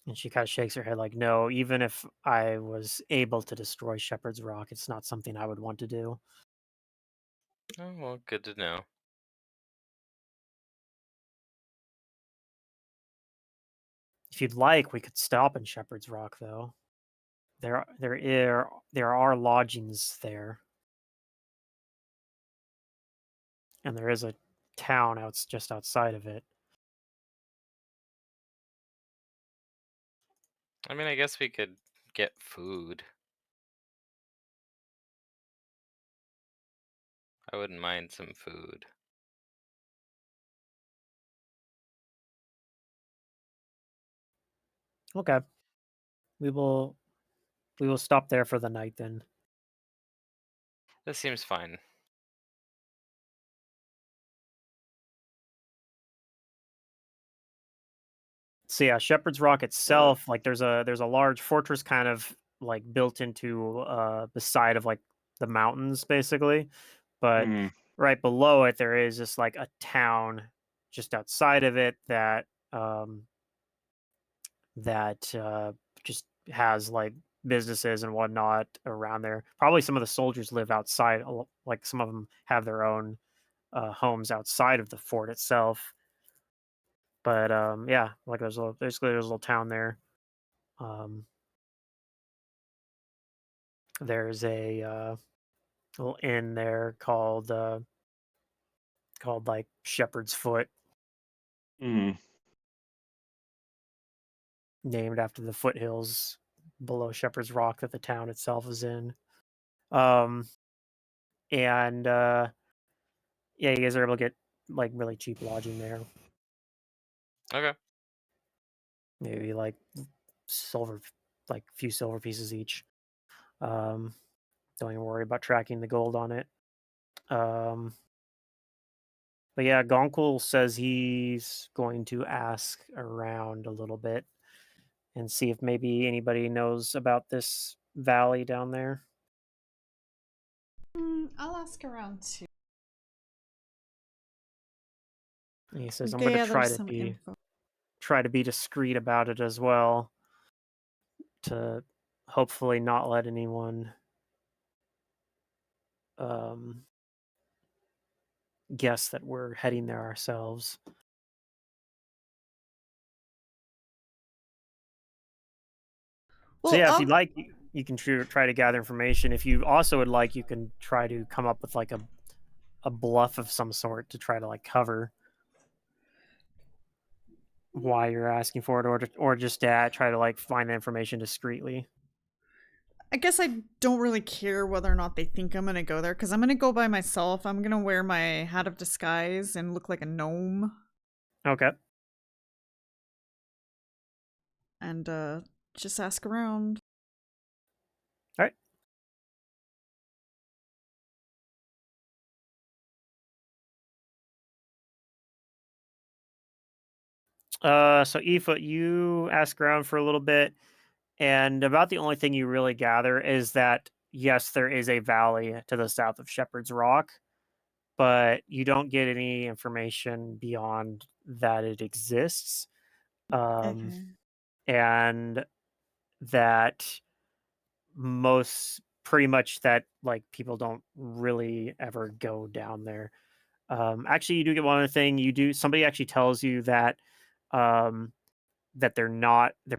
And she kind of shakes her head like, no, even if I was able to destroy Shepherd's Rock, it's not something I would want to do. Oh, well, good to know. If you'd like, we could stop in Shepherd's Rock, though. There are lodgings there, and there is a town just outside of it. I mean, I guess we could get food. I wouldn't mind some food. Okay, we will we will stop there for the night then. This seems fine. So yeah, Shepherd's Rock itself, like there's a large fortress kind of like built into the side of like the mountains basically. But Mm. right below it there is just like a town just outside of it that that just has like businesses and whatnot around there. Probably some of the soldiers live outside, like some of them have their own homes outside of the fort itself. But yeah, like there's a little town there. Um, there's a little inn there called like Shepherd's Foot, Mm. named after the foothills below Shepherd's Rock that the town itself is in. Um, and yeah, you guys are able to get like really cheap lodging there. Okay. Maybe like silver, like a few silver pieces each. Um, don't even worry about tracking the gold on it. Um, but yeah, Gonkul says he's going to ask around a little bit and see if maybe anybody knows about this valley down there. I'll ask around too. And he says, "I'm going to Gather some info. try to be discreet about it as well, to hopefully not let anyone um, guess that we're heading there ourselves." So Well, yeah, if you'd like, you can try to gather information. If you also would like, you can try to come up with like a bluff of some sort to try to like cover why you're asking for it, or just try to like find the information discreetly. I guess I don't really care whether or not they think I'm gonna go there because I'm gonna go by myself. I'm gonna wear my hat of disguise and look like a gnome Okay. and just ask around. All right. So Aoife, you ask around for a little bit, and about the only thing you really gather is that yes, there is a valley to the south of Shepherd's Rock, but you don't get any information beyond that it exists, Okay. and that pretty much that like people don't really ever go down there. Actually, you do get one other thing. Somebody actually tells you that um, that they're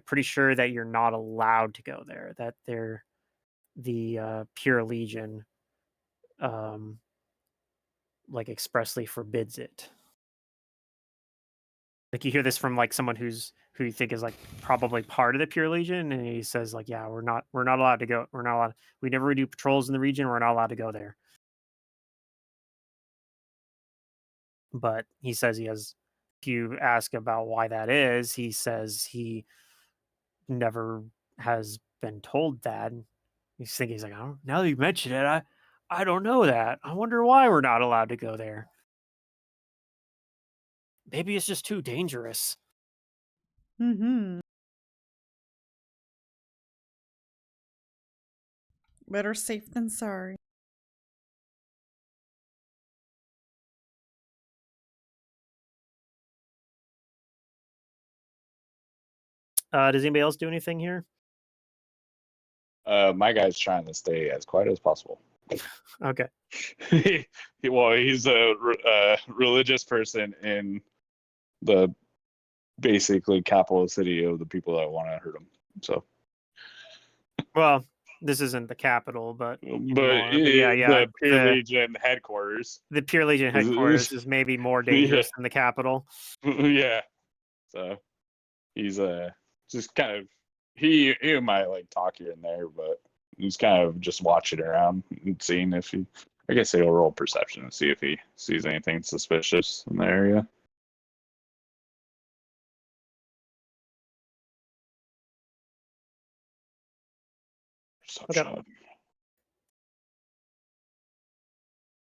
pretty sure that you're not allowed to go there. That they're the Pure Legion um, like expressly forbids it. Like you hear this from like someone who you think is like probably part of the Pure Legion, and he says like, yeah, we're not allowed to go. We're not allowed. We never do patrols in the region. We're not allowed to go there. but he says he has. If you ask about why that is, he says he never has been told that. He's like, I don't, now that you mention it, I don't know that. I wonder why we're not allowed to go there. Maybe it's just too dangerous. Mm-hmm. Better safe than sorry. Does anybody else do anything here? My guy's trying to stay as quiet as possible. Okay. Well, he's a religious person in the basically capital city of the people that want to hurt him. So, Well, this isn't the capital, but but anymore. But yeah, the Pure Legion headquarters. the Pure Legion headquarters is maybe more dangerous than the capital. Yeah. So he's just kind of he might like talk here and there, but he's kind of just watching around and seeing if he. I guess he'll roll perception and see if he sees anything suspicious in the area. Perception.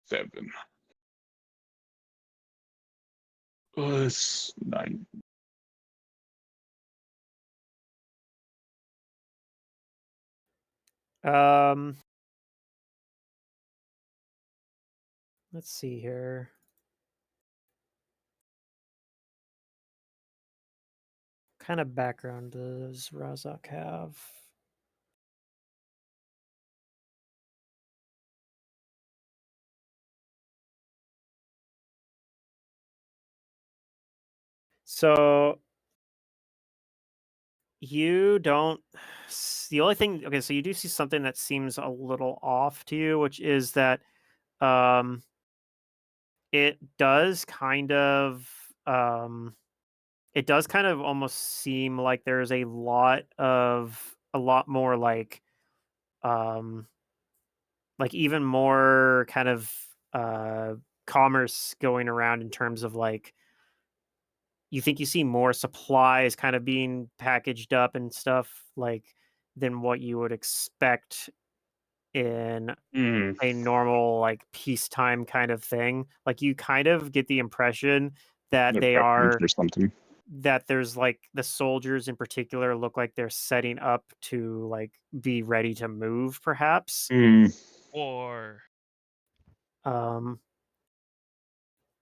7 plus 9. Let's see here. What kind of background does Razak have? So you don't. The only thing. Okay, so you do see something that seems a little off to you, which is that um, it does kind of it does kind of almost seem like there's a lot more like even more kind of commerce going around in terms of like you think you see more supplies kind of being packaged up and stuff like than what you would expect in a normal like peacetime kind of thing. Like you kind of get the impression that They're they prepping are for something. that there's like the soldiers in particular look like they're setting up to like be ready to move perhaps. Or Um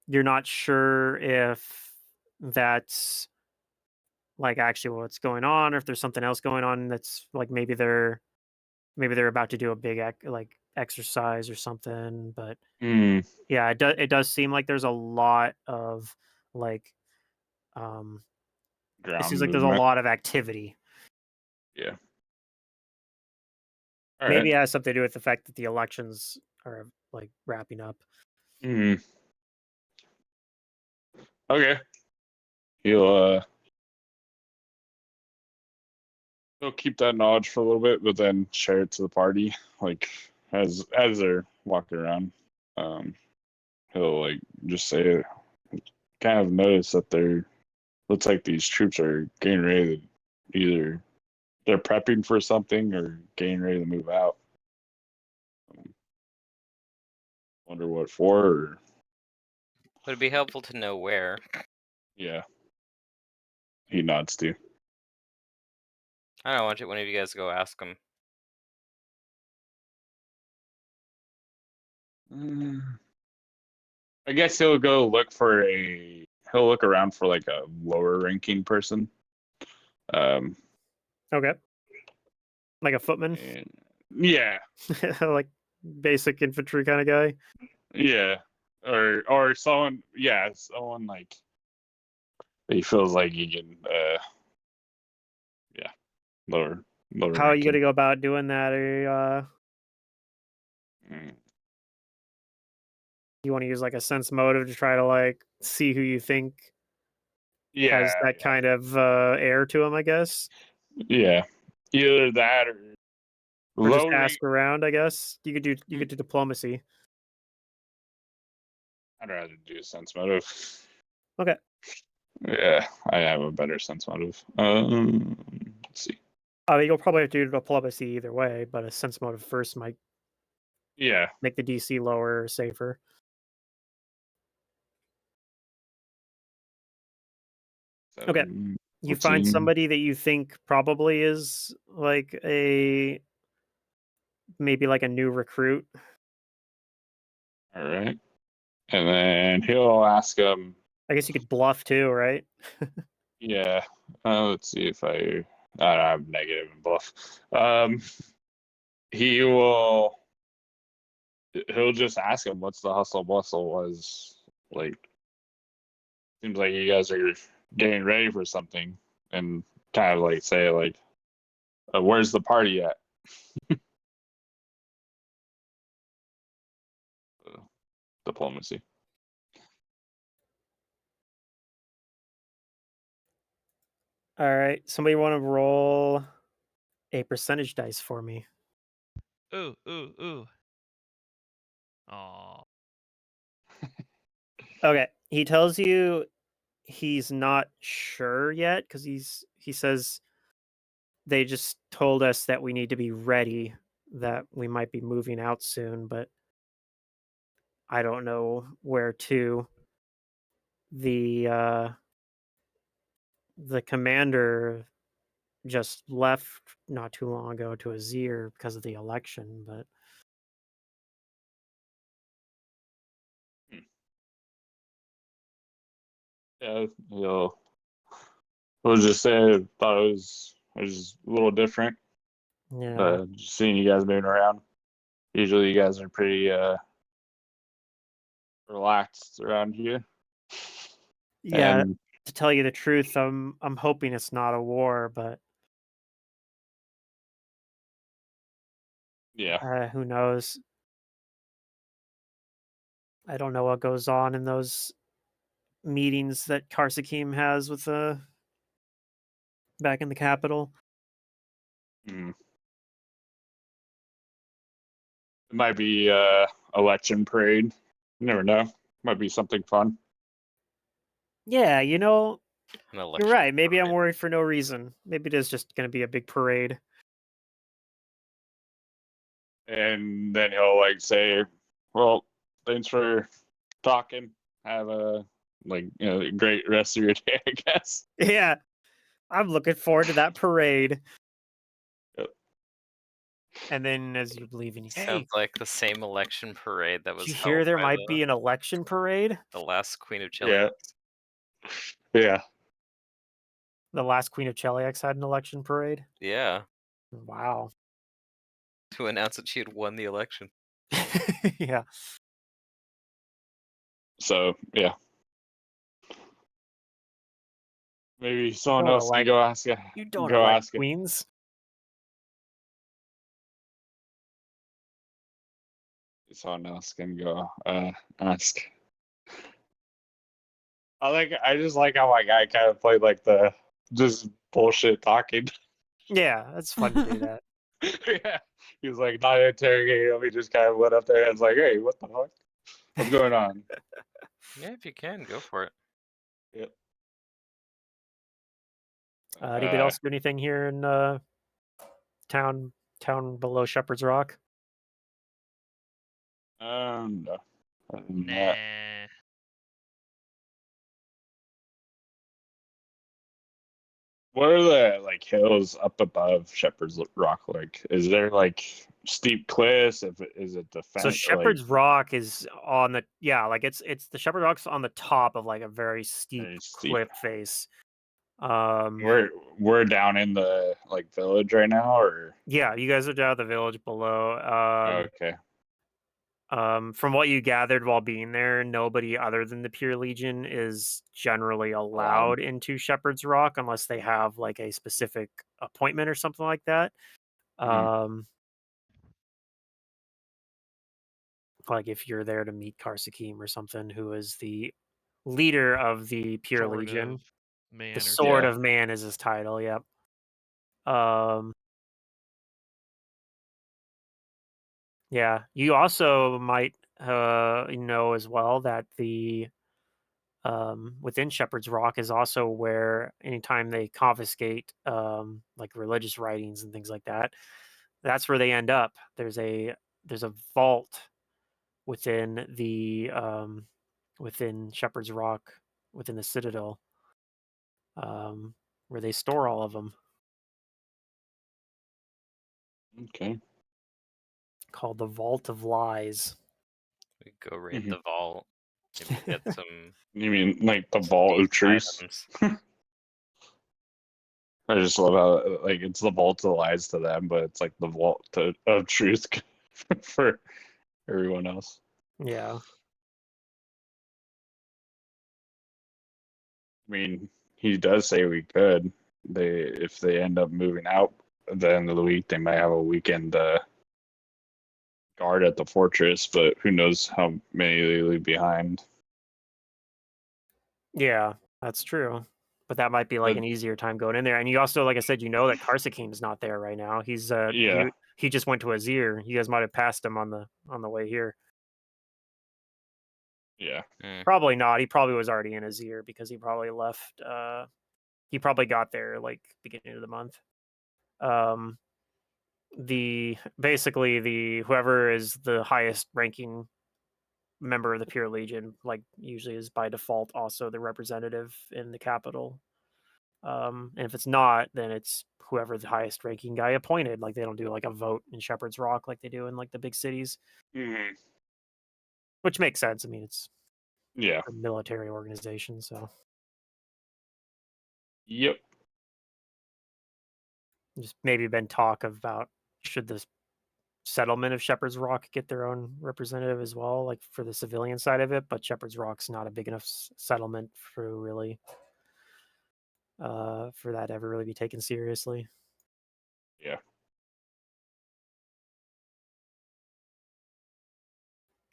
you're not sure if that's like actually what's going on or if there's something else going on that's like maybe they're about to do a big like exercise or something, but yeah, it does seem like there's a lot of like it Ground seems like there's a movement. lot of activity. Yeah. All Maybe right. it has something to do with the fact that the elections are like wrapping up. Okay. He'll he'll keep that knowledge for a little bit, but then share it to the party, like as they're walking around. He'll like just say, kind of notice that looks like these troops are getting ready to either they're prepping for something or getting ready to move out. Wonder what for? Or, Would it be helpful to know where? yeah. He nods to. I don't know. Why don't one of you guys go ask him? I guess he'll go look for he'll look around for like a lower ranking person. Okay. Like a footman? And, yeah. Like basic infantry kind of guy? Yeah. Or someone like he feels like he can yeah, lower How are you ranking. gonna go about doing that? Or you want to use like a sense motive to try to like see who you think has that kind of air to him, I guess? Yeah. Either that Or just low rank. ask around, I guess. You could do diplomacy. I'd rather do sense motive. Okay. Yeah, I have a better sense motive. Let's see. You'll probably have to do diplomacy either way, but a sense motive first might Yeah. make the DC lower or safer. Okay. 7, You find 14. somebody that you think probably is like maybe like a new recruit. All right. And then he'll ask him. I guess you could bluff too, right? Yeah. Let's see if I have negative and bluff. He will. He'll just ask him what's the hustle bustle was like. Seems like you guys are getting ready for something, and kind of like say like, "Where's the party at?" Diplomacy. All right. Somebody want to roll a percentage dice for me? Ooh, ooh, ooh. Aw. Okay. He tells you he's not sure yet because he says they just told us that we need to be ready, that we might be moving out soon, but I don't know where to. The commander just left not too long ago to Azir because of the election, but Yeah, we'll just say thought it was a little different. yeah. Just seeing you guys moving around. Usually, you guys are pretty relaxed around here. Yeah, And to tell you the truth, I'm hoping it's not a war, but yeah, who knows? I don't know what goes on in those meetings that Karsakim has with back in the capital. mm. It might be election parade. You never know. Might be something fun. Yeah, An you're election right. Maybe I'm parade. worried for no reason. Maybe it is just going to be a big parade. And then he'll like say, "Well, thanks for talking. Have a great rest of your day, I guess." Yeah, I'm looking forward to that parade. Yep. And then as you're leaving, he's, Sounds hey, like the same election parade that did was you held hear there by might be an election parade? the last Queen of Yeah. Cheliax. Yeah. The last Queen of Cheliax had an election parade? Yeah, Wow. to announce that she had won the election. Yeah. So yeah. Maybe someone Don't else can elect go ask it. You don't Go elect ask it. queens. Someone else can go ask. I just like how my guy kind of played like the just bullshit talking. Yeah, it's fun to do that. Yeah. He was like not interrogating him. He just kind of went up there and was like, "Hey, what the fuck? What's going on?" Yeah, if you can, go for it. Yep. Anybody else do anything here in town below Shepherd's Rock? No. Other than that. Nah. What are the like hills up above Shepherd's Rock like? Is there like steep cliffs? Is it So defense Shepherd's Rock is on the it's the Shepherd Rock's on the top of like a very steep very steep? cliff face. We're down in the like village right now, or Yeah, you guys are down at the village below. okay. From what you gathered while being there, nobody other than the Pure Legion is generally allowed into Shepherd's Rock unless they have like a specific appointment or something like that. Mhm. Like if you're there to meet Karsakim or something, who is the leader of the Pure Sword Legion. of Man The or Sword Yeah. of Man is his title, yep. Yeah, you also might know as well that the within Shepherd's Rock is also where anytime they confiscate like religious writings and things like that, that's where they end up. There's a vault within the within Shepherd's Rock, within the Citadel, um, where they store all of them, Okay. called the Vault of Lies. We go raid Mhm. the vault. Maybe get some You mean like the vault of deep truth? items. I just love how like it's the vault of lies to them, but it's like the vault of truth for everyone else. Yeah. I mean, he does say we could. If they end up moving out at the end of the week, they might have a weekend guard at the fortress, but who knows how many they leave behind. Yeah, that's true. But that might be like But an easier time going in there. And you also, like I said, that Karsakine's not there right now. yeah, He just went to Azir. You guys might have passed him on the way here. yeah. Probably not. He probably was already in Azir because he probably left he probably got there like beginning of the month. The whoever is the highest ranking member of the Pure Legion, like usually is by default also the representative in the capital. And if it's not, then it's whoever the highest ranking guy appointed. Like they don't do like a vote in Shepherd's Rock like they do in like the big cities, Hmm. which makes sense. I mean, it's Yeah. a military organization, so Yep. just maybe been talk about should this settlement of Shepherd's Rock get their own representative as well, like for the civilian side of it. But Shepherd's Rock's not a big enough settlement for really for that to ever really be taken seriously. Yeah.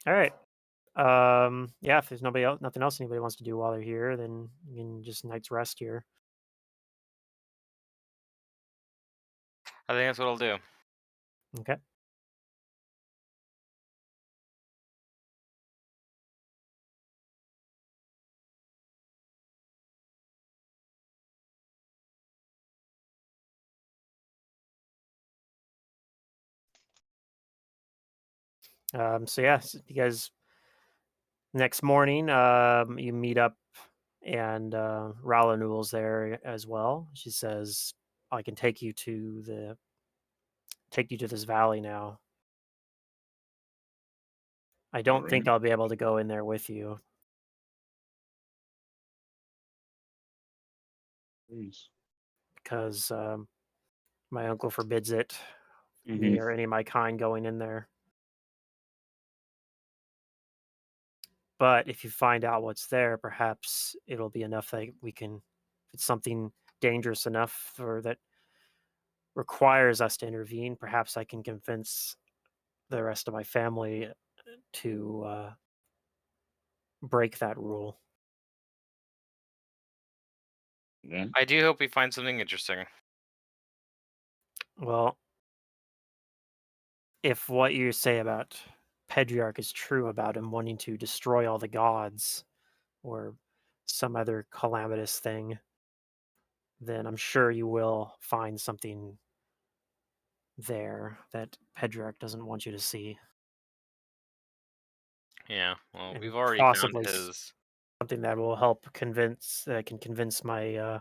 All right. Yeah, if there's nothing else anybody wants to do while they're here, then you can just night's rest here. I think that's what I'll do. Okay. So yeah, you guys next morning, you meet up and Rala Newell's there as well. She says, I can take you to this valley now. I don't think Alright. I'll be able to go in there with you Jeez. because my uncle forbids it, Mhm. me or any of my kind going in there. But if you find out what's there, perhaps it'll be enough that we can, if it's something dangerous enough or that requires us to intervene, perhaps I can convince the rest of my family to break that rule. Yeah. I do hope we find something interesting. Well, if what you say about Pedriarch is true about him wanting to destroy all the gods or some other calamitous thing, then I'm sure you will find something there that Pedriarch doesn't want you to see. Yeah, well, And we've already found possibly his. something that will help can convince my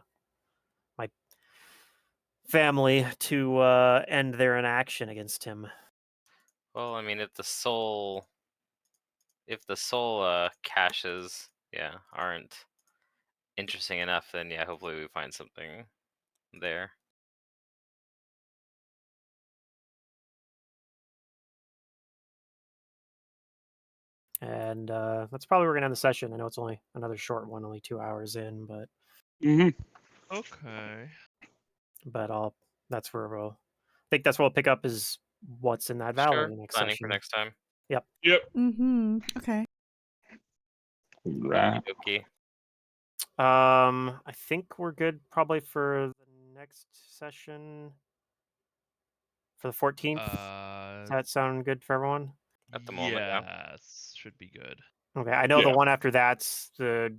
family to end their inaction against him. Well, I mean, if the soul caches, yeah, aren't interesting enough, then yeah, hopefully we find something there. And that's probably where we're gonna end the session. I know it's only another short one, only 2 hours in, but Mhm. Okay. I'll that's where I think that's where we'll pick up is what's in that valley Sure, in the next planning for session. next time. Yep. Mm-hmm. Okay. Right. Okay. I think we're good probably for the next session for the 14th. Does that sound good for everyone? At the moment, yeah. Yes, should be good. Okay, I know the Yeah. one after that's the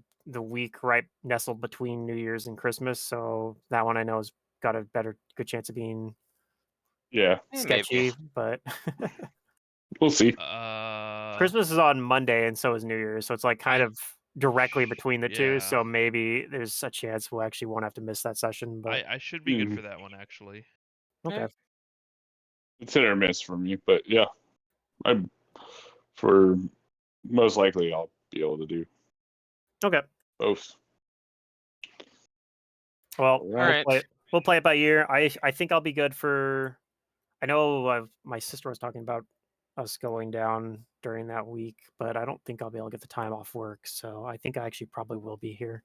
week right nestled between New Year's and Christmas, so that one I know has got a good chance of being Yeah. Maybe. sketchy, but We'll see. Christmas is on Monday and so is New Year's, so it's like kind I- of directly between the two, yeah. so maybe there's a chance we'll actually won't have to miss that session, but I should be good Mhm. for that one actually. okay. It's hit or miss for me, but yeah, I for most likely I'll be able to do Okay. both. Well, Alright. we'll play it by ear. I think I'll be good for. I know my sister was talking about us going down during that week, but I don't think I'll be able to get the time off work. So I think I actually probably will be here.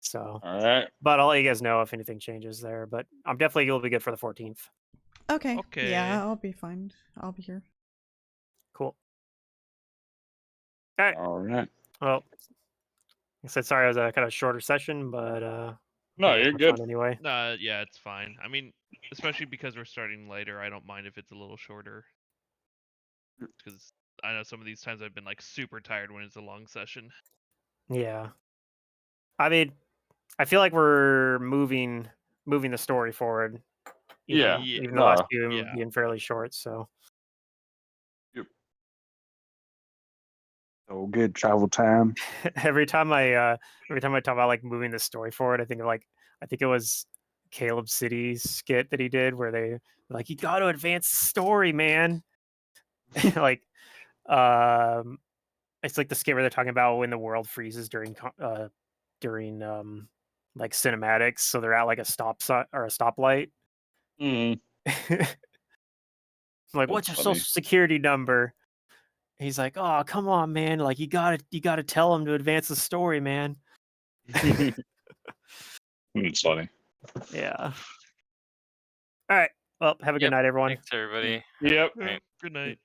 So, All right. but I'll let you guys know if anything changes there. But I'm definitely going to be good for the 14th. Okay. Okay. Yeah, I'll be fine. I'll be here. Cool. All right. All right. Well, I said sorry. It was a kind of shorter session, but No, it was you're much good. fun anyway. Yeah, it's fine. I mean, especially because we're starting later, I don't mind if it's a little shorter. Because I know some of these times I've been like super tired when it's a long session. Yeah. I mean, I feel like we're moving the story forward. Yeah. Even the last No. few Yeah. being fairly short. So Oh, good travel time. every time I talk about like moving the story forward, I think of I think it was Caleb City's skit that he did where they like you got to advance the story, man. Like it's like the skit where they're talking about when the world freezes during like cinematics, so they're at like a stop sign or a stoplight. Mm, I'm like, what's that's your funny. social security number? He's like, oh, come on, man. Like you gotta tell him to advance the story, man. It's funny. Yeah. All right. Well, have a good Yep. night, everyone. Thanks, everybody. Yep. Yeah, good night.